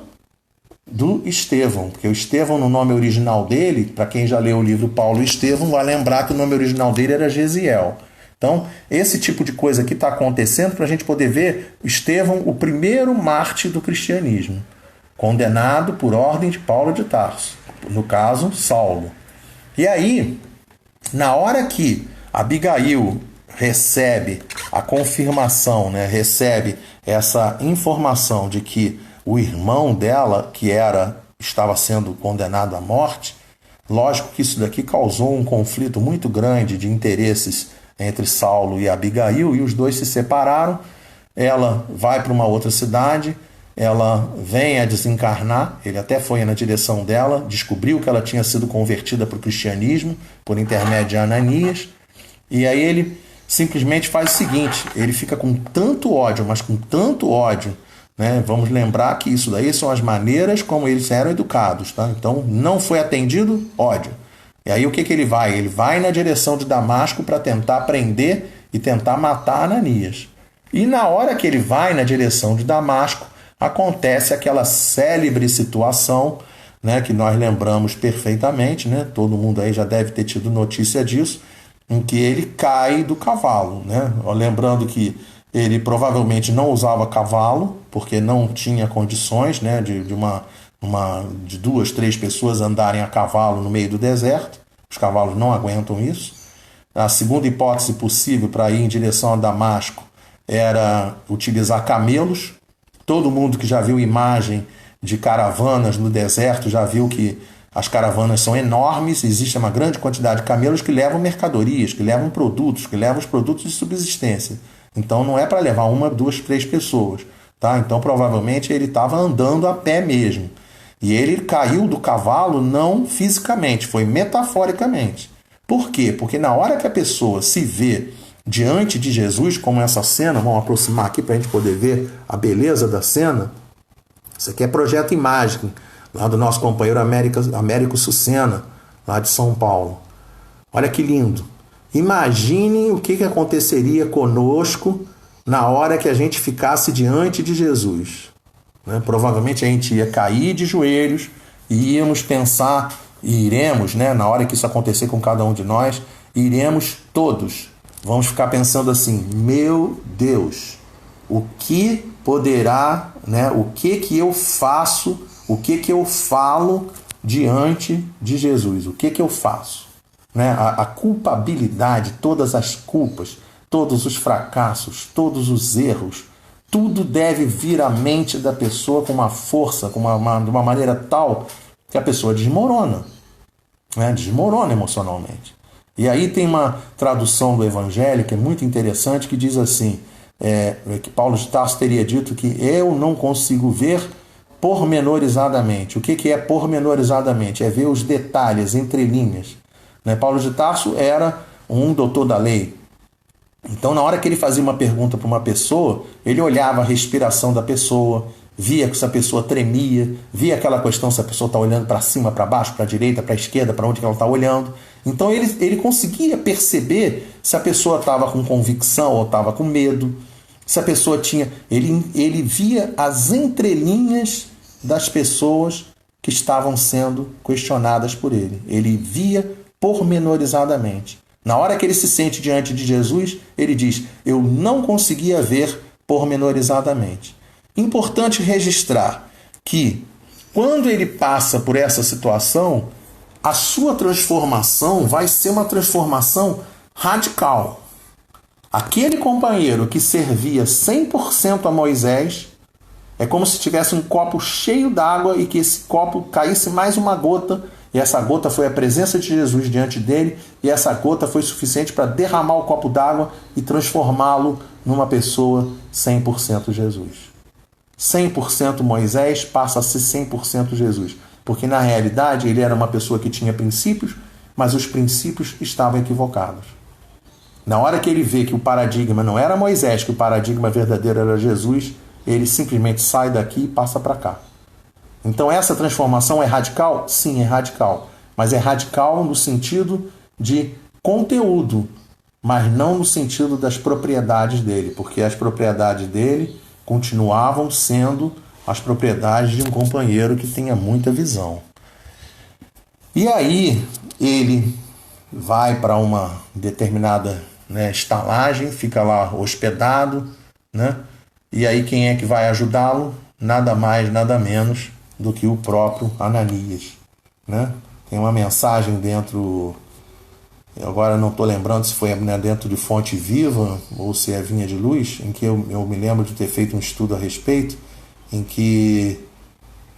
do Estevão, porque o Estevão, no nome original dele, para quem já leu o livro Paulo e Estevão, vai lembrar que o nome original dele era Gesiel. Então, esse tipo de coisa aqui está acontecendo para a gente poder ver Estevão, o primeiro mártir do cristianismo, condenado por ordem de Paulo de Tarso, no caso, Saulo. E aí, na hora que Abigail recebe a confirmação, recebe essa informação de que o irmão dela, que era estava sendo condenado à morte. Lógico que isso daqui causou um conflito muito grande de interesses entre Saulo e Abigail, e os dois se separaram. Ela vai para uma outra cidade, ela vem a desencarnar, ele até foi na direção dela, descobriu que ela tinha sido convertida para o cristianismo por intermédio de Ananias, e aí ele simplesmente faz o seguinte, ele fica com tanto ódio, mas com tanto ódio, né? Vamos lembrar que isso daí são as maneiras como eles eram educados, tá? Então não foi atendido, ódio. E aí o que ele vai? Ele vai na direção de Damasco para tentar prender e tentar matar Ananias. E na hora que ele vai na direção de Damasco, acontece aquela célebre situação, né, que nós lembramos perfeitamente, né? Todo mundo aí já deve ter tido notícia disso, em que ele cai do cavalo, né? Lembrando que ele provavelmente não usava cavalo, porque não tinha condições, né, de 2, 3 pessoas andarem a cavalo no meio do deserto. Os cavalos não aguentam isso. A segunda hipótese possível para ir em direção a Damasco era utilizar camelos. Todo mundo que já viu imagem de caravanas no deserto já viu que as caravanas são enormes, existe uma grande quantidade de camelos que levam mercadorias, que levam produtos, que levam os produtos de subsistência. Então não é para levar 1, 2, 3 pessoas, tá? Então provavelmente ele estava andando a pé mesmo. E ele caiu do cavalo não fisicamente, foi metaforicamente. Por quê? Porque na hora que a pessoa se vê diante de Jesus, como essa cena, vamos aproximar aqui para a gente poder ver a beleza da cena. Isso aqui é Projeto Imagem, lá do nosso companheiro Américo Sucena, lá de São Paulo. Olha que lindo. Imagine o que aconteceria conosco na hora que a gente ficasse diante de Jesus. Né? Provavelmente a gente ia cair de joelhos e íamos pensar, e iremos, né, na hora que isso acontecer com cada um de nós, iremos todos. Vamos ficar pensando assim, meu Deus, o que poderá, né, o que eu faço, o que eu falo diante de Jesus? O que eu faço? Né? A culpabilidade, todas as culpas, todos os fracassos, todos os erros, tudo deve vir à mente da pessoa com uma força, de uma maneira tal que a pessoa desmorona, né? Desmorona emocionalmente. E aí tem uma tradução do Evangelho que é muito interessante, que diz assim, que Paulo de Tarso teria dito que eu não consigo ver pormenorizadamente. O que é pormenorizadamente? É ver os detalhes, entrelinhas. Né? Paulo de Tarso era um doutor da lei. Então, na hora que ele fazia uma pergunta para uma pessoa, ele olhava a respiração da pessoa, via que essa pessoa tremia, via aquela questão se a pessoa está olhando para cima, para baixo, para a direita, para a esquerda, para onde ela está olhando. Então ele conseguia perceber se a pessoa estava com convicção ou estava com medo, se a pessoa tinha... Ele via as entrelinhas das pessoas que estavam sendo questionadas por ele. Ele via pormenorizadamente. Na hora que ele se sente diante de Jesus, ele diz, eu não conseguia ver pormenorizadamente. Importante registrar que, quando ele passa por essa situação, a sua transformação vai ser uma transformação radical. Aquele companheiro que servia 100% a Moisés, é como se tivesse um copo cheio d'água e que esse copo caísse mais uma gota, e essa gota foi a presença de Jesus diante dele, e essa gota foi suficiente para derramar o copo d'água e transformá-lo numa pessoa 100% Jesus. 100% Moisés passa a ser 100% Jesus. Porque na realidade ele era uma pessoa que tinha princípios, mas os princípios estavam equivocados. Na hora que ele vê que o paradigma não era Moisés, que o paradigma verdadeiro era Jesus, ele simplesmente sai daqui e passa para cá. Então essa transformação é radical? Sim, é radical. Mas é radical no sentido de conteúdo, mas não no sentido das propriedades dele, porque as propriedades dele continuavam sendo as propriedades de um companheiro que tenha muita visão. E aí ele vai para uma determinada, né, estalagem, fica lá hospedado, né? E aí quem é que vai ajudá-lo? Nada mais, nada menos do que o próprio Ananias, né? Tem uma mensagem dentro, agora não estou lembrando se foi, né, dentro de Fonte Viva ou se é Vinha de Luz, em que eu me lembro de ter feito um estudo a respeito, em que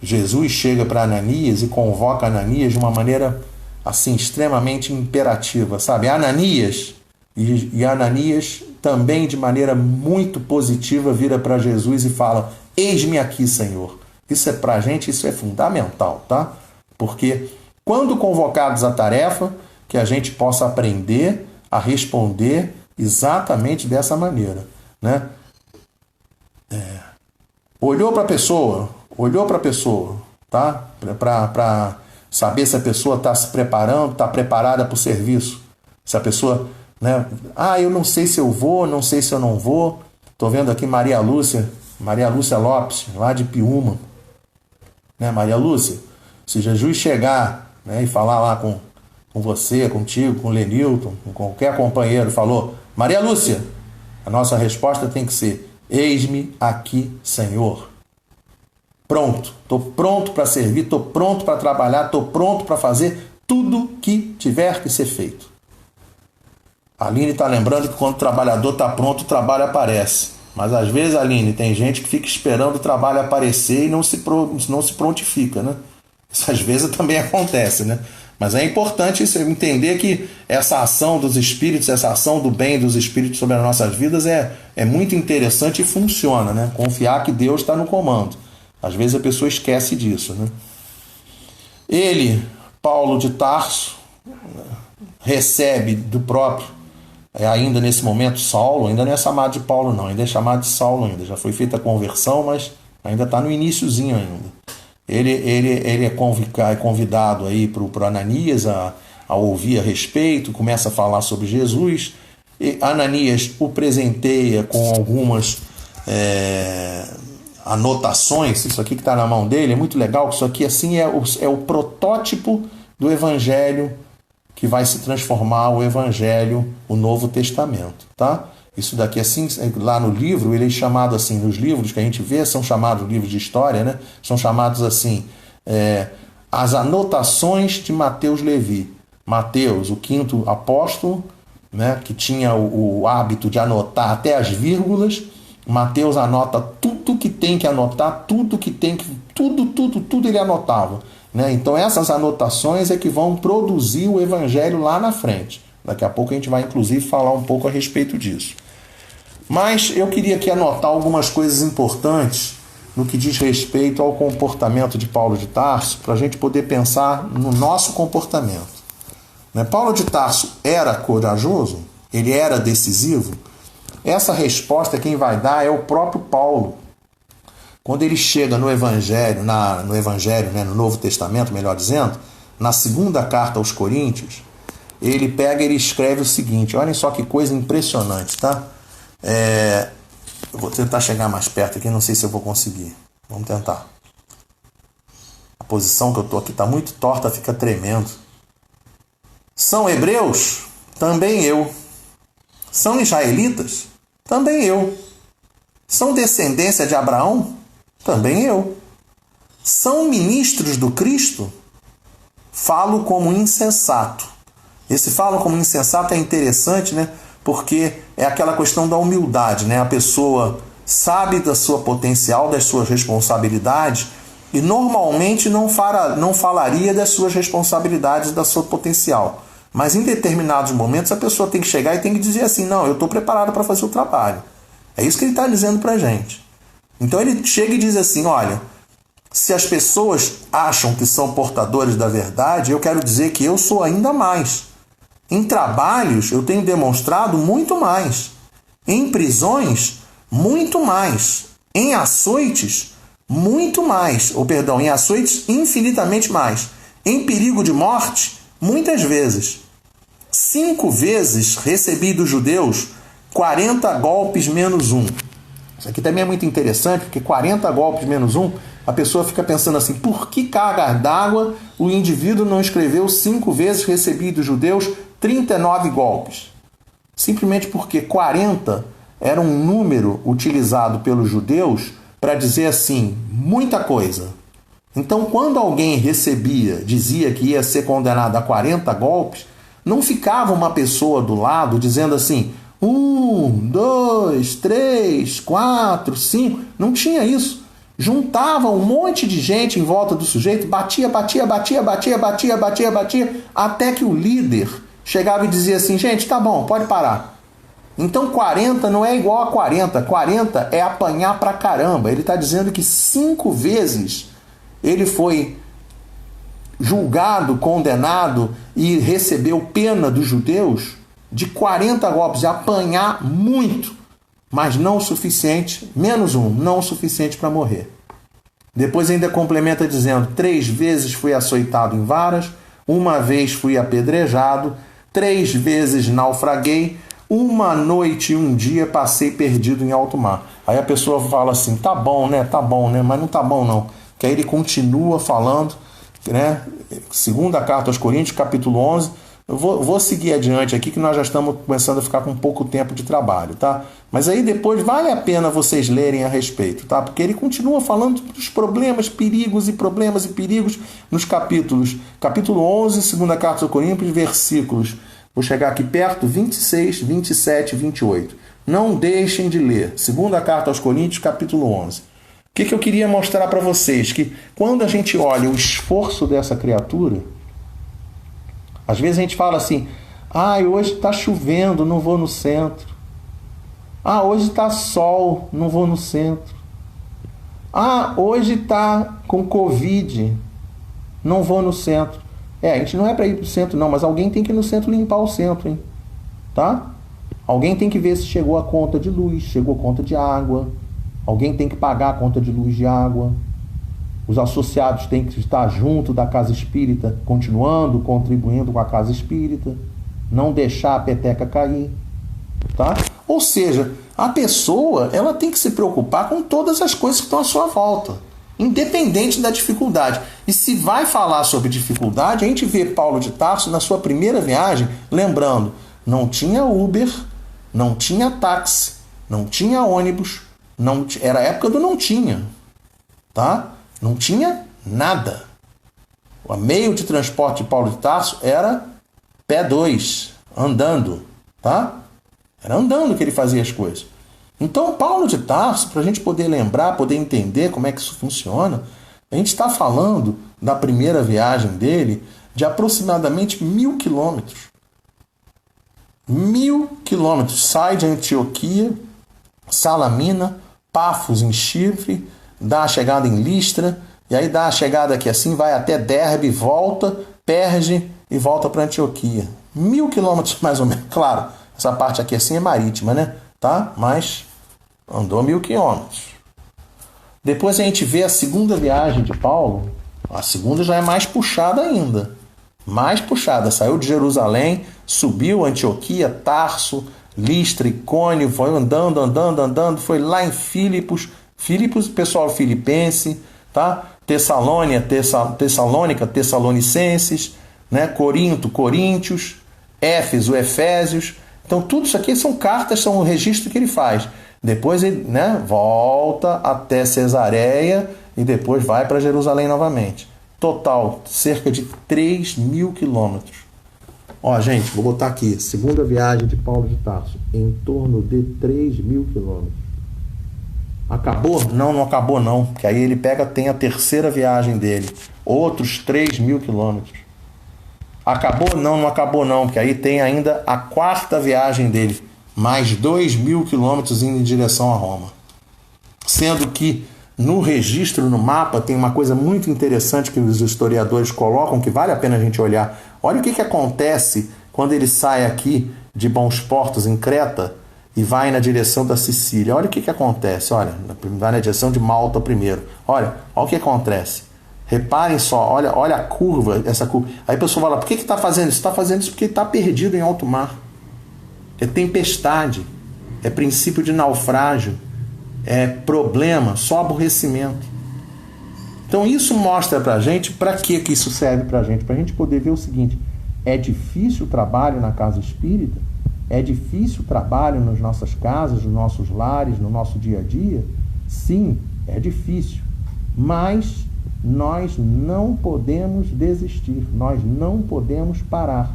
Jesus chega para Ananias e convoca Ananias de uma maneira assim extremamente imperativa, sabe? Ananias, e Ananias também de maneira muito positiva vira para Jesus e fala: eis-me aqui, Senhor. Isso é para a gente, isso é fundamental, tá? Porque quando convocados à tarefa, que a gente possa aprender a responder exatamente dessa maneira, né? Olhou para a pessoa, tá? Para saber se a pessoa está se preparando, está preparada para o serviço. Se a pessoa, né? Eu não sei se eu vou, não sei se eu não vou. Estou vendo aqui Maria Lúcia Lopes, lá de Piúma. Né, Maria Lúcia, se Jesus chegar, né, e falar lá com você, contigo, com o Lenilton, com qualquer companheiro, falou: Maria Lúcia, a nossa resposta tem que ser: eis-me aqui, Senhor. Pronto, estou pronto para servir, estou pronto para trabalhar, estou pronto para fazer tudo que tiver que ser feito. A Aline está lembrando que quando o trabalhador está pronto, o trabalho aparece. Mas às vezes, Aline, tem gente que fica esperando o trabalho aparecer e não se prontifica, né? Isso às vezes também acontece, né? Mas é importante entender que essa ação dos espíritos, essa ação do bem dos espíritos sobre as nossas vidas é muito interessante e funciona, né? Confiar que Deus está no comando. Às vezes a pessoa esquece disso, né? Ele, Paulo de Tarso, recebe do próprio, ainda nesse momento, Saulo, ainda não é chamado de Paulo não, ainda é chamado de Saulo ainda, já foi feita a conversão, mas ainda está no iniciozinho ainda. Ele é convidado aí para o Ananias a ouvir a respeito, começa a falar sobre Jesus, e Ananias o presenteia com algumas anotações. Isso aqui que está na mão dele é muito legal, isso aqui assim é o protótipo do Evangelho que vai se transformar o Evangelho, o Novo Testamento, tá? Isso daqui, assim, lá no livro, ele é chamado assim, nos livros que a gente vê, são chamados livros de história, né? São chamados assim, as anotações de Mateus Levi. Mateus, o quinto apóstolo, né? Que tinha o hábito de anotar até as vírgulas. Mateus anota tudo que tem que anotar, tudo ele anotava. Né? Então essas anotações é que vão produzir o Evangelho lá na frente. Daqui a pouco a gente vai inclusive falar um pouco a respeito disso. Mas eu queria aqui anotar algumas coisas importantes no que diz respeito ao comportamento de Paulo de Tarso, para a gente poder pensar no nosso comportamento. Né? Paulo de Tarso era corajoso? Ele era decisivo? Essa resposta quem vai dar é o próprio Paulo. Quando ele chega no Evangelho, no Novo Testamento, melhor dizendo, na segunda carta aos Coríntios, ele pega e ele escreve o seguinte, olhem só que coisa impressionante, tá? Eu vou tentar chegar mais perto aqui, não sei se eu vou conseguir. Vamos tentar. A posição que eu estou aqui está muito torta, fica tremendo. São hebreus? Também eu. São israelitas? Também eu. São descendência de Abraão? Também eu. São ministros do Cristo? Falo como insensato. Esse falo como insensato é interessante, né? Porque é aquela questão da humildade, né? A pessoa sabe da sua potencial, das suas responsabilidades e normalmente não falaria das suas responsabilidades, da sua potencial. Mas em determinados momentos a pessoa tem que chegar e tem que dizer assim, não, eu estou preparado para fazer o trabalho. É isso que ele está dizendo para a gente. Então ele chega e diz assim, olha, se as pessoas acham que são portadores da verdade, eu quero dizer que eu sou ainda mais. Em trabalhos eu tenho demonstrado muito mais. Em prisões, muito mais. Em açoites, muito mais. Em açoites, infinitamente mais. Em perigo de morte, muitas vezes. 5 vezes recebi dos judeus 40 golpes menos 1. Isso aqui também é muito interessante, porque 40 golpes menos 1, a pessoa fica pensando assim, por que carga d'água o indivíduo não escreveu 5 vezes recebi dos judeus 39 golpes? Simplesmente porque 40 era um número utilizado pelos judeus para dizer assim, muita coisa. Então, quando alguém dizia que ia ser condenado a 40 golpes, não ficava uma pessoa do lado dizendo assim, 1, 2, 3, 4, 5, não tinha isso. juntava um monte de gente em volta do sujeito, batia, até que o líder chegava e dizia assim: gente, tá bom, pode parar. Então 40 não é igual a 40. 40 é apanhar pra caramba. Ele está dizendo que 5 vezes ele foi julgado, condenado e recebeu pena dos judeus de 40 golpes, de apanhar muito, mas não o suficiente, menos um, não o suficiente para morrer. Depois ainda complementa dizendo: 3 vezes fui açoitado em varas, 1 vez fui apedrejado, 3 vezes naufraguei, 1 noite e 1 dia passei perdido em alto mar. Aí a pessoa fala assim: tá bom, né? Tá bom, né? Mas não tá bom, não. Que aí ele continua falando, né? Segunda carta aos Coríntios, capítulo 11. Eu vou seguir adiante aqui, que nós já estamos começando a ficar com pouco tempo de trabalho, tá? Mas aí depois vale a pena vocês lerem a respeito, tá? Porque ele continua falando dos problemas, perigos nos capítulos. Capítulo 11, segunda carta aos Coríntios, versículos. Vou chegar aqui perto, 26, 27 e 28. Não deixem de ler. Segunda carta aos Coríntios, capítulo 11. O que eu queria mostrar para vocês? Que quando a gente olha o esforço dessa criatura, às vezes a gente fala assim: hoje está chovendo, não vou no centro. Hoje está sol, não vou no centro. Hoje está com Covid, não vou no centro. A gente não é para ir para o centro não, mas alguém tem que ir no centro limpar o centro, hein? Tá? Alguém tem que ver se chegou a conta de luz, chegou a conta de água. Alguém tem que pagar a conta de luz e água. Os associados têm que estar junto da casa espírita, continuando, contribuindo com a casa espírita. Não deixar a peteca cair. Tá? Ou seja, a pessoa ela tem que se preocupar com todas as coisas que estão à sua volta, independente da dificuldade. E se vai falar sobre dificuldade, a gente vê Paulo de Tarso na sua primeira viagem, lembrando, não tinha Uber, não tinha táxi, não tinha ônibus, era a época do não tinha, tá? Não tinha nada. O meio de transporte de Paulo de Tarso era pé 2, andando, tá? Era andando que ele fazia as coisas. Então, Paulo de Tarso, para a gente poder lembrar, poder entender como é que isso funciona, a gente está falando da primeira viagem dele de aproximadamente 1.000 quilômetros. 1.000 quilômetros. Sai de Antioquia, Salamina, Pafos em Chipre, dá a chegada em Listra, e aí dá a chegada aqui assim, vai até Derbe, volta, Perge e volta para Antioquia. 1.000 quilômetros mais ou menos. Claro, essa parte aqui assim é marítima, né? Tá? Mas andou 1.000 quilômetros. Depois a gente vê a segunda viagem de Paulo. A segunda já é mais puxada ainda. Mais puxada. Saiu de Jerusalém, subiu Antioquia, Tarso, Listra, Icônio, foi andando, foi lá em Filipos, pessoal filipense, tá? Tessalônica, Tessalonicenses, né? Corinto, Coríntios, Éfeso, Efésios. Então tudo isso aqui são cartas, são o registro que ele faz. Depois ele, né, volta até Cesareia e depois vai para Jerusalém novamente. Total, cerca de 3.000 quilômetros. Ó, gente, vou botar aqui, segunda viagem de Paulo de Tarso, em torno de 3.000 quilômetros. Acabou? Não, não acabou não, porque aí ele tem a terceira viagem dele, outros 3.000 quilômetros. Acabou? Não, não acabou não, porque aí tem ainda a quarta viagem dele, mais 2.000 quilômetros indo em direção a Roma. Sendo que no registro, no mapa, tem uma coisa muito interessante que os historiadores colocam, que vale a pena a gente olhar. Olha o que acontece quando ele sai aqui de Bons Portos, em Creta, e vai na direção da Sicília. Olha o que acontece. Olha, vai na direção de Malta primeiro. Olha o que acontece. Reparem só, olha a curva, essa curva. Aí a pessoa fala: por que está fazendo isso? Está fazendo isso porque está perdido em alto mar. É tempestade, é princípio de naufrágio, é problema, só aborrecimento. Então isso mostra pra gente, para que isso serve pra gente? Pra gente poder ver o seguinte: é difícil o trabalho na casa espírita? É difícil o trabalho nas nossas casas, nos nossos lares, no nosso dia a dia? Sim, é difícil. Mas nós não podemos desistir, nós não podemos parar,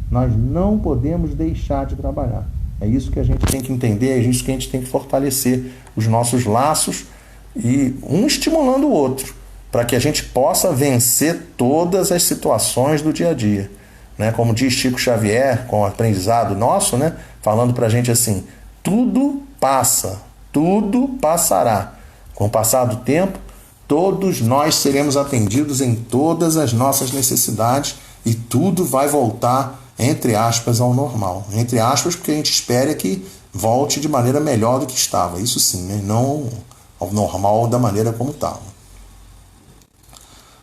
nós não podemos deixar de trabalhar. É isso que a gente tem que entender, é isso que a gente tem que fortalecer os nossos laços e um estimulando o outro, para que a gente possa vencer todas as situações do dia a dia. Né? Como diz Chico Xavier, com o aprendizado nosso, né? Falando para a gente assim, tudo passa, tudo passará. Com o passar do tempo, todos nós seremos atendidos em todas as nossas necessidades e tudo vai voltar, entre aspas, ao normal. Entre aspas, porque a gente espera que volte de maneira melhor do que estava. Isso sim, né? Não ao normal da maneira como estava.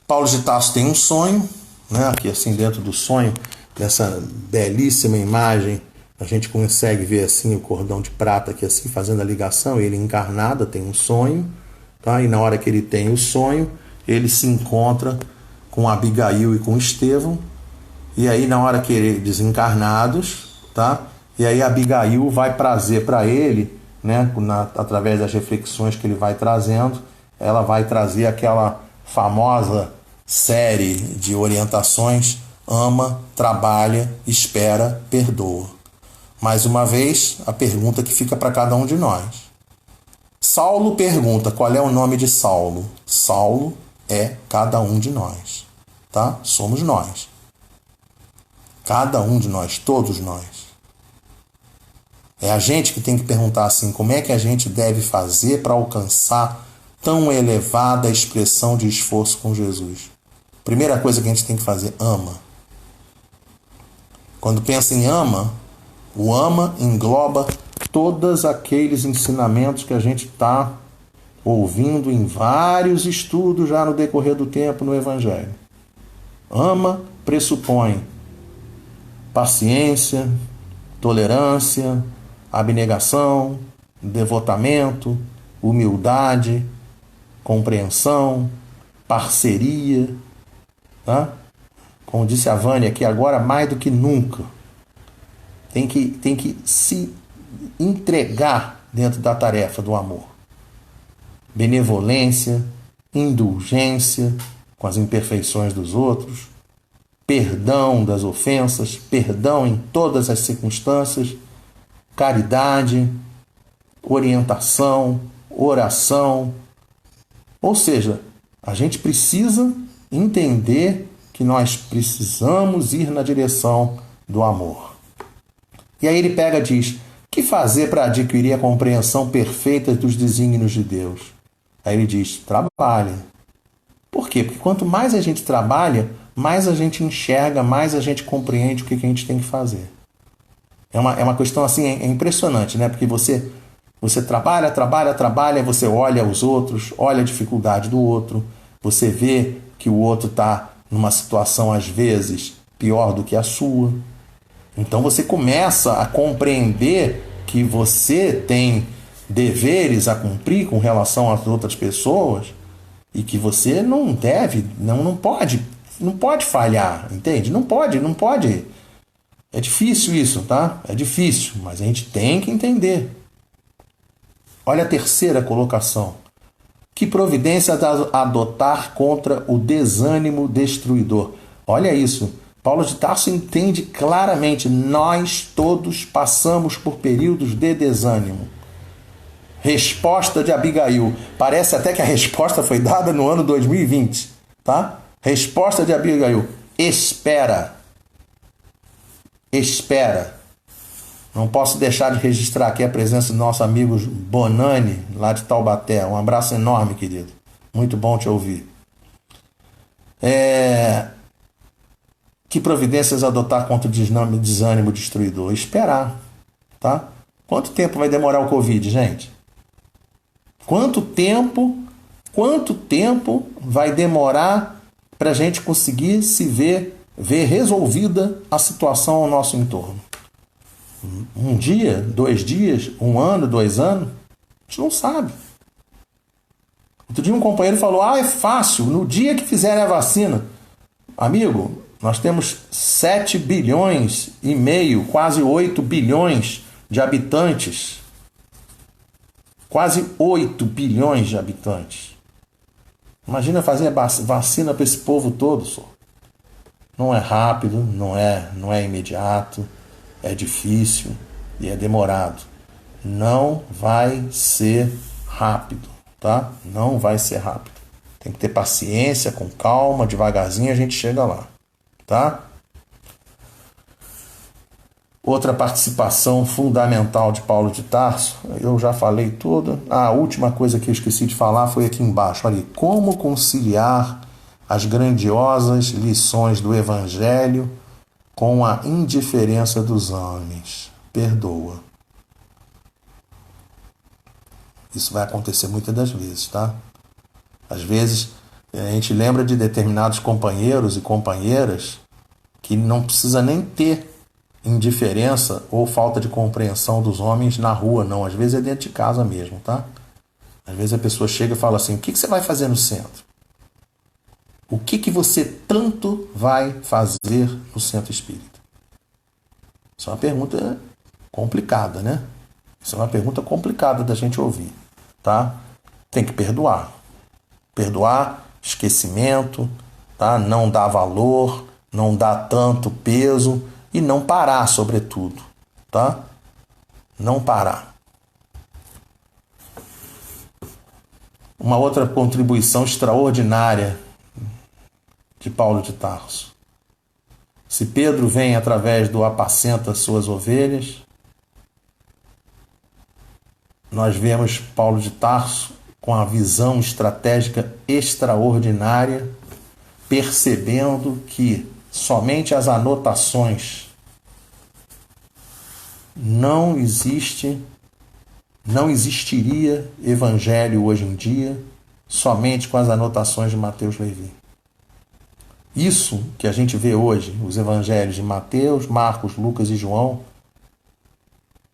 Paulo de Tarso tem um sonho, né? Aqui assim dentro do sonho, dessa belíssima imagem, a gente consegue ver assim o cordão de prata aqui assim fazendo a ligação, ele encarnado tem um sonho, tá? E na hora que ele tem o sonho, ele se encontra com Abigail e com Estevão, e aí na hora que eles desencarnados, tá? E aí Abigail vai trazer para ele, né, através das reflexões que ele vai trazendo, ela vai trazer aquela famosa série de orientações: ama, trabalha, espera, perdoa. Mais uma vez, a pergunta que fica para cada um de nós. Saulo pergunta qual é o nome de Saulo. Saulo é cada um de nós, tá? Somos nós. Cada um de nós, todos nós. É a gente que tem que perguntar assim, como é que a gente deve fazer para alcançar tão elevada expressão de esforço com Jesus? Primeira coisa que a gente tem que fazer, ama. Quando pensa em ama, o ama engloba todos aqueles ensinamentos que a gente está ouvindo em vários estudos já no decorrer do tempo no Evangelho. Ama pressupõe paciência, tolerância, abnegação, devotamento, humildade, compreensão, parceria, tá? Como disse a Vânia aqui agora, mais do que nunca, tem que se entregar dentro da tarefa do amor. Benevolência, indulgência com as imperfeições dos outros, perdão das ofensas, perdão em todas as circunstâncias, caridade, orientação, oração. Ou seja, a gente precisa entender que nós precisamos ir na direção do amor. E aí ele pega e diz, o que fazer para adquirir a compreensão perfeita dos desígnios de Deus? Aí ele diz, trabalhe. Por quê? Porque quanto mais a gente trabalha, mais a gente enxerga, mais a gente compreende o que a gente tem que fazer. É uma questão assim, é impressionante, né? Porque você trabalha, você olha os outros, olha a dificuldade do outro, você vê que o outro está numa situação, às vezes, pior do que a sua. Então você começa a compreender que você tem deveres a cumprir com relação às outras pessoas e que você não deve, não pode falhar, entende? Não pode. É difícil isso, tá? É difícil, mas a gente tem que entender. Olha a terceira colocação. Que providência adotar contra o desânimo destruidor? Olha isso. Paulo de Tarso entende claramente. Nós todos passamos por períodos de desânimo. Resposta de Abigail. Parece até que a resposta foi dada no ano 2020. Tá? Resposta de Abigail. Espera. Espera. Não posso deixar de registrar aqui a presença do nosso amigo Bonani, lá de Taubaté. Um abraço enorme, querido. Muito bom te ouvir. Que providências adotar contra o desânimo destruidor? Esperar. Tá? Quanto tempo vai demorar o Covid, gente? Quanto tempo vai demorar para a gente conseguir se ver resolvida a situação ao nosso entorno? Um dia, 2 dias, 1 ano, 2 anos? A gente não sabe. Outro dia um companheiro falou, é fácil, no dia que fizerem a vacina. Amigo, nós temos 7 bilhões e meio, quase 8 bilhões de habitantes. Quase 8 bilhões de habitantes. Imagina fazer vacina para esse povo todo, só. Não é rápido, não é imediato, é difícil e é demorado. Não vai ser rápido. tá? Não vai ser rápido. Tem que ter paciência, com calma, devagarzinho a gente chega lá, tá? Outra participação fundamental de Paulo de Tarso, eu já falei tudo. A última coisa que eu esqueci de falar foi aqui embaixo. Olha, como conciliar as grandiosas lições do Evangelho com a indiferença dos homens. Perdoa. Isso vai acontecer muitas das vezes, tá? Às vezes a gente lembra de determinados companheiros e companheiras que não precisa nem ter indiferença ou falta de compreensão dos homens na rua, não. Às vezes é dentro de casa mesmo, tá? Às vezes a pessoa chega e fala assim, o que você vai fazer no centro? O que você tanto vai fazer no centro espírita? Isso é uma pergunta complicada, né? Isso é uma pergunta complicada da gente ouvir, tá? Tem que perdoar. Perdoar, esquecimento, tá? Não dar valor, não dar tanto peso e não parar, sobretudo, tá? Não parar. Uma outra contribuição extraordinária de Paulo de Tarso. Se Pedro vem através do apacenta suas ovelhas, nós vemos Paulo de Tarso com a visão estratégica extraordinária, percebendo que somente as anotações não existiria evangelho hoje em dia somente com as anotações de Mateus Levi. Isso que a gente vê hoje, os evangelhos de Mateus, Marcos, Lucas e João,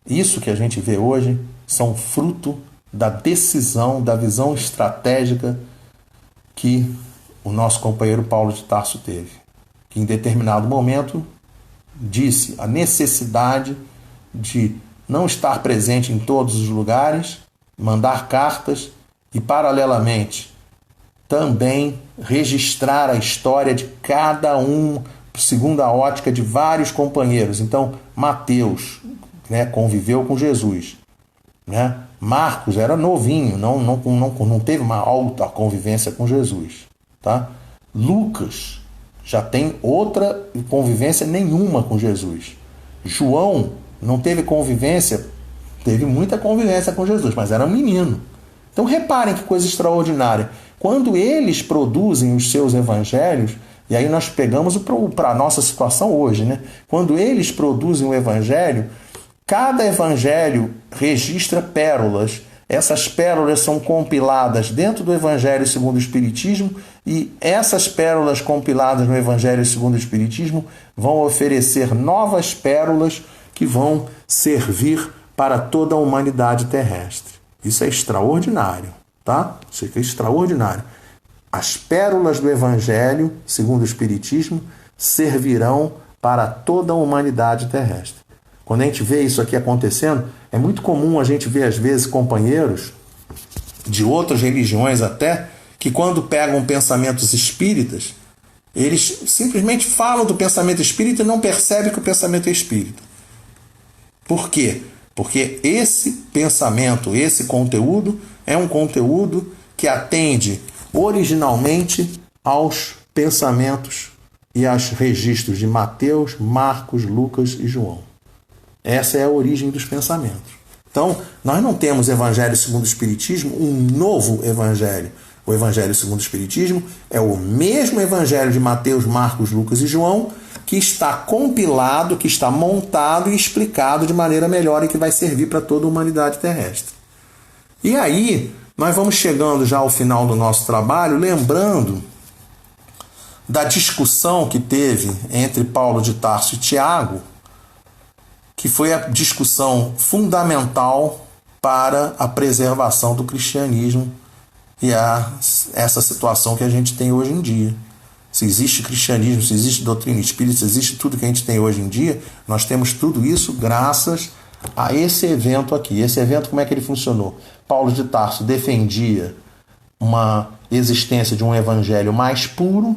isso que a gente vê hoje são fruto da decisão, da visão estratégica que o nosso companheiro Paulo de Tarso teve, que em determinado momento disse a necessidade de não estar presente em todos os lugares, mandar cartas e, paralelamente, também registrar a história de cada um, segundo a ótica de vários companheiros. Então, Mateus, né, conviveu com Jesus, né? Marcos era novinho, não teve uma alta convivência com Jesus, tá? Lucas já tem outra convivência nenhuma com Jesus. João não teve convivência, teve muita convivência com Jesus, mas era um menino. Então reparem que coisa extraordinária. Quando eles produzem os seus evangelhos, e aí nós pegamos para a nossa situação hoje, né? Quando eles produzem o evangelho, cada evangelho registra pérolas. Essas pérolas são compiladas dentro do Evangelho segundo o Espiritismo e essas pérolas compiladas no Evangelho segundo o Espiritismo vão oferecer novas pérolas que vão servir para toda a humanidade terrestre. Isso é extraordinário, tá? Isso é extraordinário. As pérolas do Evangelho segundo o Espiritismo servirão para toda a humanidade terrestre. Quando a gente vê isso aqui acontecendo, é muito comum a gente ver, às vezes, companheiros de outras religiões até, que quando pegam pensamentos espíritas, eles simplesmente falam do pensamento espírita e não percebem que o pensamento é espírita. Por quê? Porque esse pensamento, esse conteúdo, é um conteúdo que atende originalmente aos pensamentos e aos registros de Mateus, Marcos, Lucas e João. Essa é a origem dos pensamentos. Então, nós não temos Evangelho segundo o Espiritismo, um novo Evangelho. O Evangelho segundo o Espiritismo é o mesmo Evangelho de Mateus, Marcos, Lucas e João, que está compilado, que está montado e explicado de maneira melhor e que vai servir para toda a humanidade terrestre. E aí, nós vamos chegando já ao final do nosso trabalho, lembrando da discussão que teve entre Paulo de Tarso e Tiago, que foi a discussão fundamental para a preservação do cristianismo e essa situação que a gente tem hoje em dia. Se existe cristianismo, se existe doutrina espírita, se existe tudo que a gente tem hoje em dia, nós temos tudo isso graças a esse evento aqui. Esse evento, como é que ele funcionou? Paulo de Tarso defendia uma existência de um evangelho mais puro,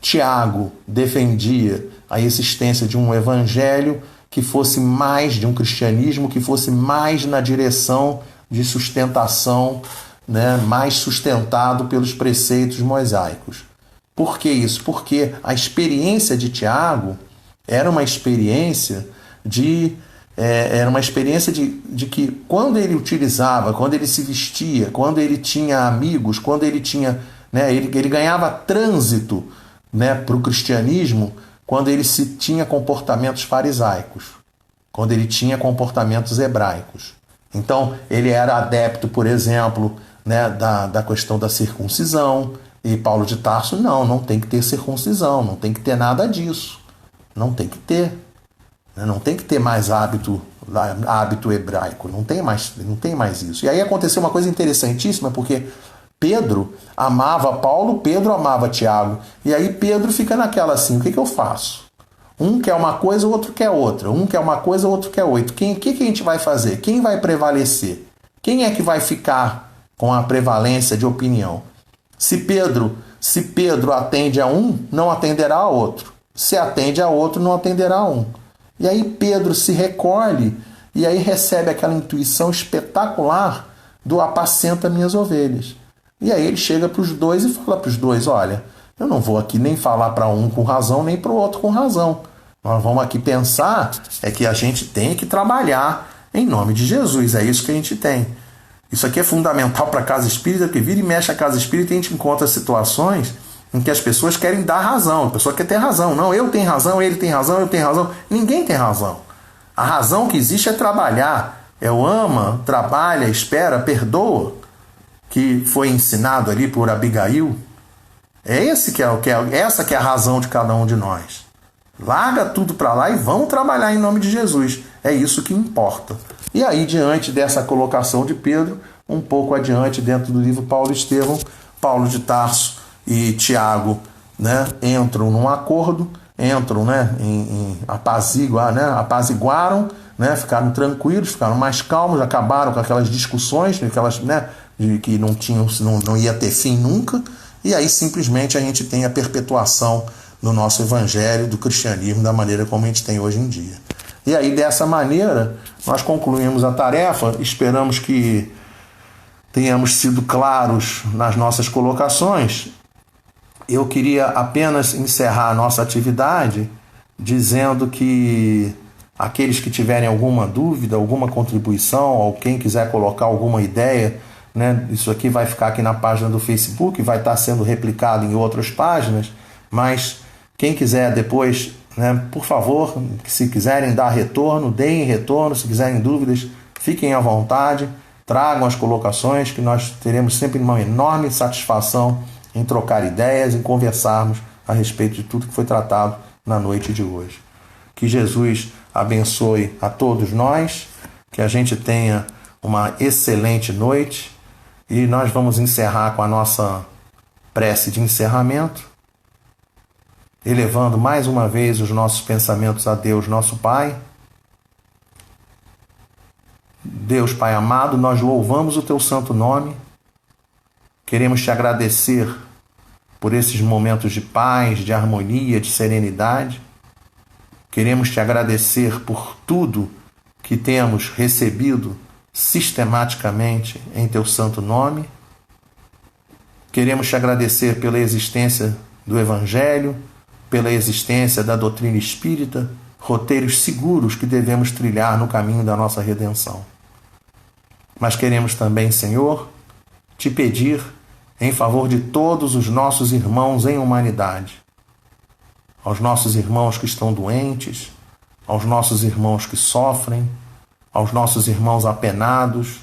Tiago defendia a existência de um evangelho que fosse mais de um cristianismo, que fosse mais na direção de sustentação né, mais sustentado pelos preceitos mosaicos. Por que isso? Porque a experiência de Tiago era uma experiência de que quando ele utilizava, quando ele se vestia, quando ele tinha amigos, quando ele tinha, né, ele ganhava trânsito, né, para o cristianismo, quando ele tinha comportamentos farisaicos, quando ele tinha comportamentos hebraicos. Então, ele era adepto, por exemplo, né, da questão da circuncisão, e Paulo de Tarso, não tem que ter circuncisão, não tem que ter nada disso. Não tem que ter. Não tem que ter mais hábito hebraico, não tem mais isso. E aí aconteceu uma coisa interessantíssima, porque Pedro amava Paulo, Pedro amava Tiago. E aí Pedro fica naquela assim, o que eu faço? Um quer uma coisa, o outro quer outra. Um quer uma coisa, o outro quer outra. O que a gente vai fazer? Quem vai prevalecer? Quem é que vai ficar com a prevalência de opinião? Se Pedro atende a um, não atenderá a outro. Se atende a outro, não atenderá a um. E aí Pedro se recolhe e aí recebe aquela intuição espetacular do apacenta minhas ovelhas. E aí ele chega para os dois e fala para os dois, olha, eu não vou aqui nem falar para um com razão, nem para o outro com razão. Nós vamos aqui pensar que a gente tem que trabalhar em nome de Jesus, é isso que a gente tem. Isso aqui é fundamental para a casa espírita, porque vira e mexe a casa espírita e a gente encontra situações em que as pessoas querem dar razão. A pessoa quer ter razão. Não, eu tenho razão, ele tem razão, eu tenho razão. Ninguém tem razão. A razão que existe é trabalhar. É o ama, trabalha, espera, perdoa, que foi ensinado ali por Abigail. Essa que é a razão de cada um de nós. Larga tudo para lá e vamos trabalhar em nome de Jesus. É isso que importa. E aí, diante dessa colocação de Pedro, um pouco adiante, dentro do livro Paulo e Estevão, Paulo de Tarso e Tiago, né, entram num acordo, apaziguaram, né, ficaram tranquilos, ficaram mais calmos, acabaram com aquelas discussões, de que não ia ter fim nunca, e aí simplesmente a gente tem a perpetuação do nosso evangelho, do cristianismo, da maneira como a gente tem hoje em dia. E aí, dessa maneira, nós concluímos a tarefa, esperamos que tenhamos sido claros nas nossas colocações. Eu queria apenas encerrar a nossa atividade dizendo que aqueles que tiverem alguma dúvida, alguma contribuição, ou quem quiser colocar alguma ideia, né, isso aqui vai ficar aqui na página do Facebook, vai estar sendo replicado em outras páginas, mas quem quiser depois, né, por favor, se quiserem dar retorno, deem retorno, se quiserem dúvidas, fiquem à vontade, tragam as colocações, que nós teremos sempre uma enorme satisfação em trocar ideias, em conversarmos a respeito de tudo que foi tratado na noite de hoje. Que Jesus abençoe a todos nós, que a gente tenha uma excelente noite, e nós vamos encerrar com a nossa prece de encerramento, elevando mais uma vez os nossos pensamentos a Deus, nosso Pai. Deus, Pai amado, nós louvamos o Teu santo nome, queremos Te agradecer por esses momentos de paz, de harmonia, de serenidade. Queremos Te agradecer por tudo que temos recebido sistematicamente em Teu santo nome. Queremos Te agradecer pela existência do Evangelho, pela existência da doutrina espírita, roteiros seguros que devemos trilhar no caminho da nossa redenção. Mas queremos também, Senhor, Te pedir em favor de todos os nossos irmãos em humanidade, aos nossos irmãos que estão doentes, aos nossos irmãos que sofrem, aos nossos irmãos apenados,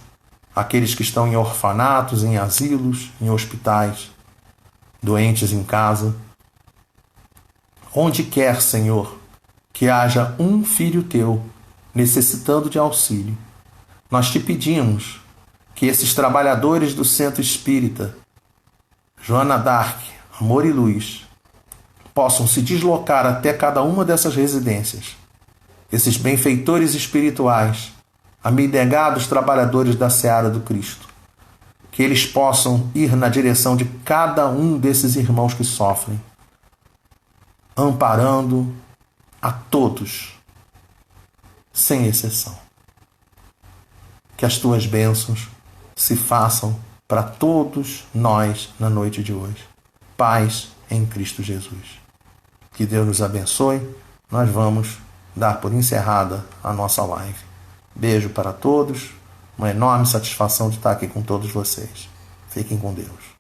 aqueles que estão em orfanatos, em asilos, em hospitais, doentes em casa. Onde quer, Senhor, que haja um filho Teu necessitando de auxílio, nós Te pedimos que esses trabalhadores do Centro Espírita, Joana d'Arc, Amor e Luz, possam se deslocar até cada uma dessas residências. Esses benfeitores espirituais, amidegados trabalhadores da seara do Cristo, que eles possam ir na direção de cada um desses irmãos que sofrem, amparando a todos, sem exceção. Que as Tuas bênçãos se façam para todos nós na noite de hoje. Paz em Cristo Jesus. Que Deus nos abençoe. Nós vamos dar por encerrada a nossa live. Beijo para todos. Uma enorme satisfação de estar aqui com todos vocês. Fiquem com Deus.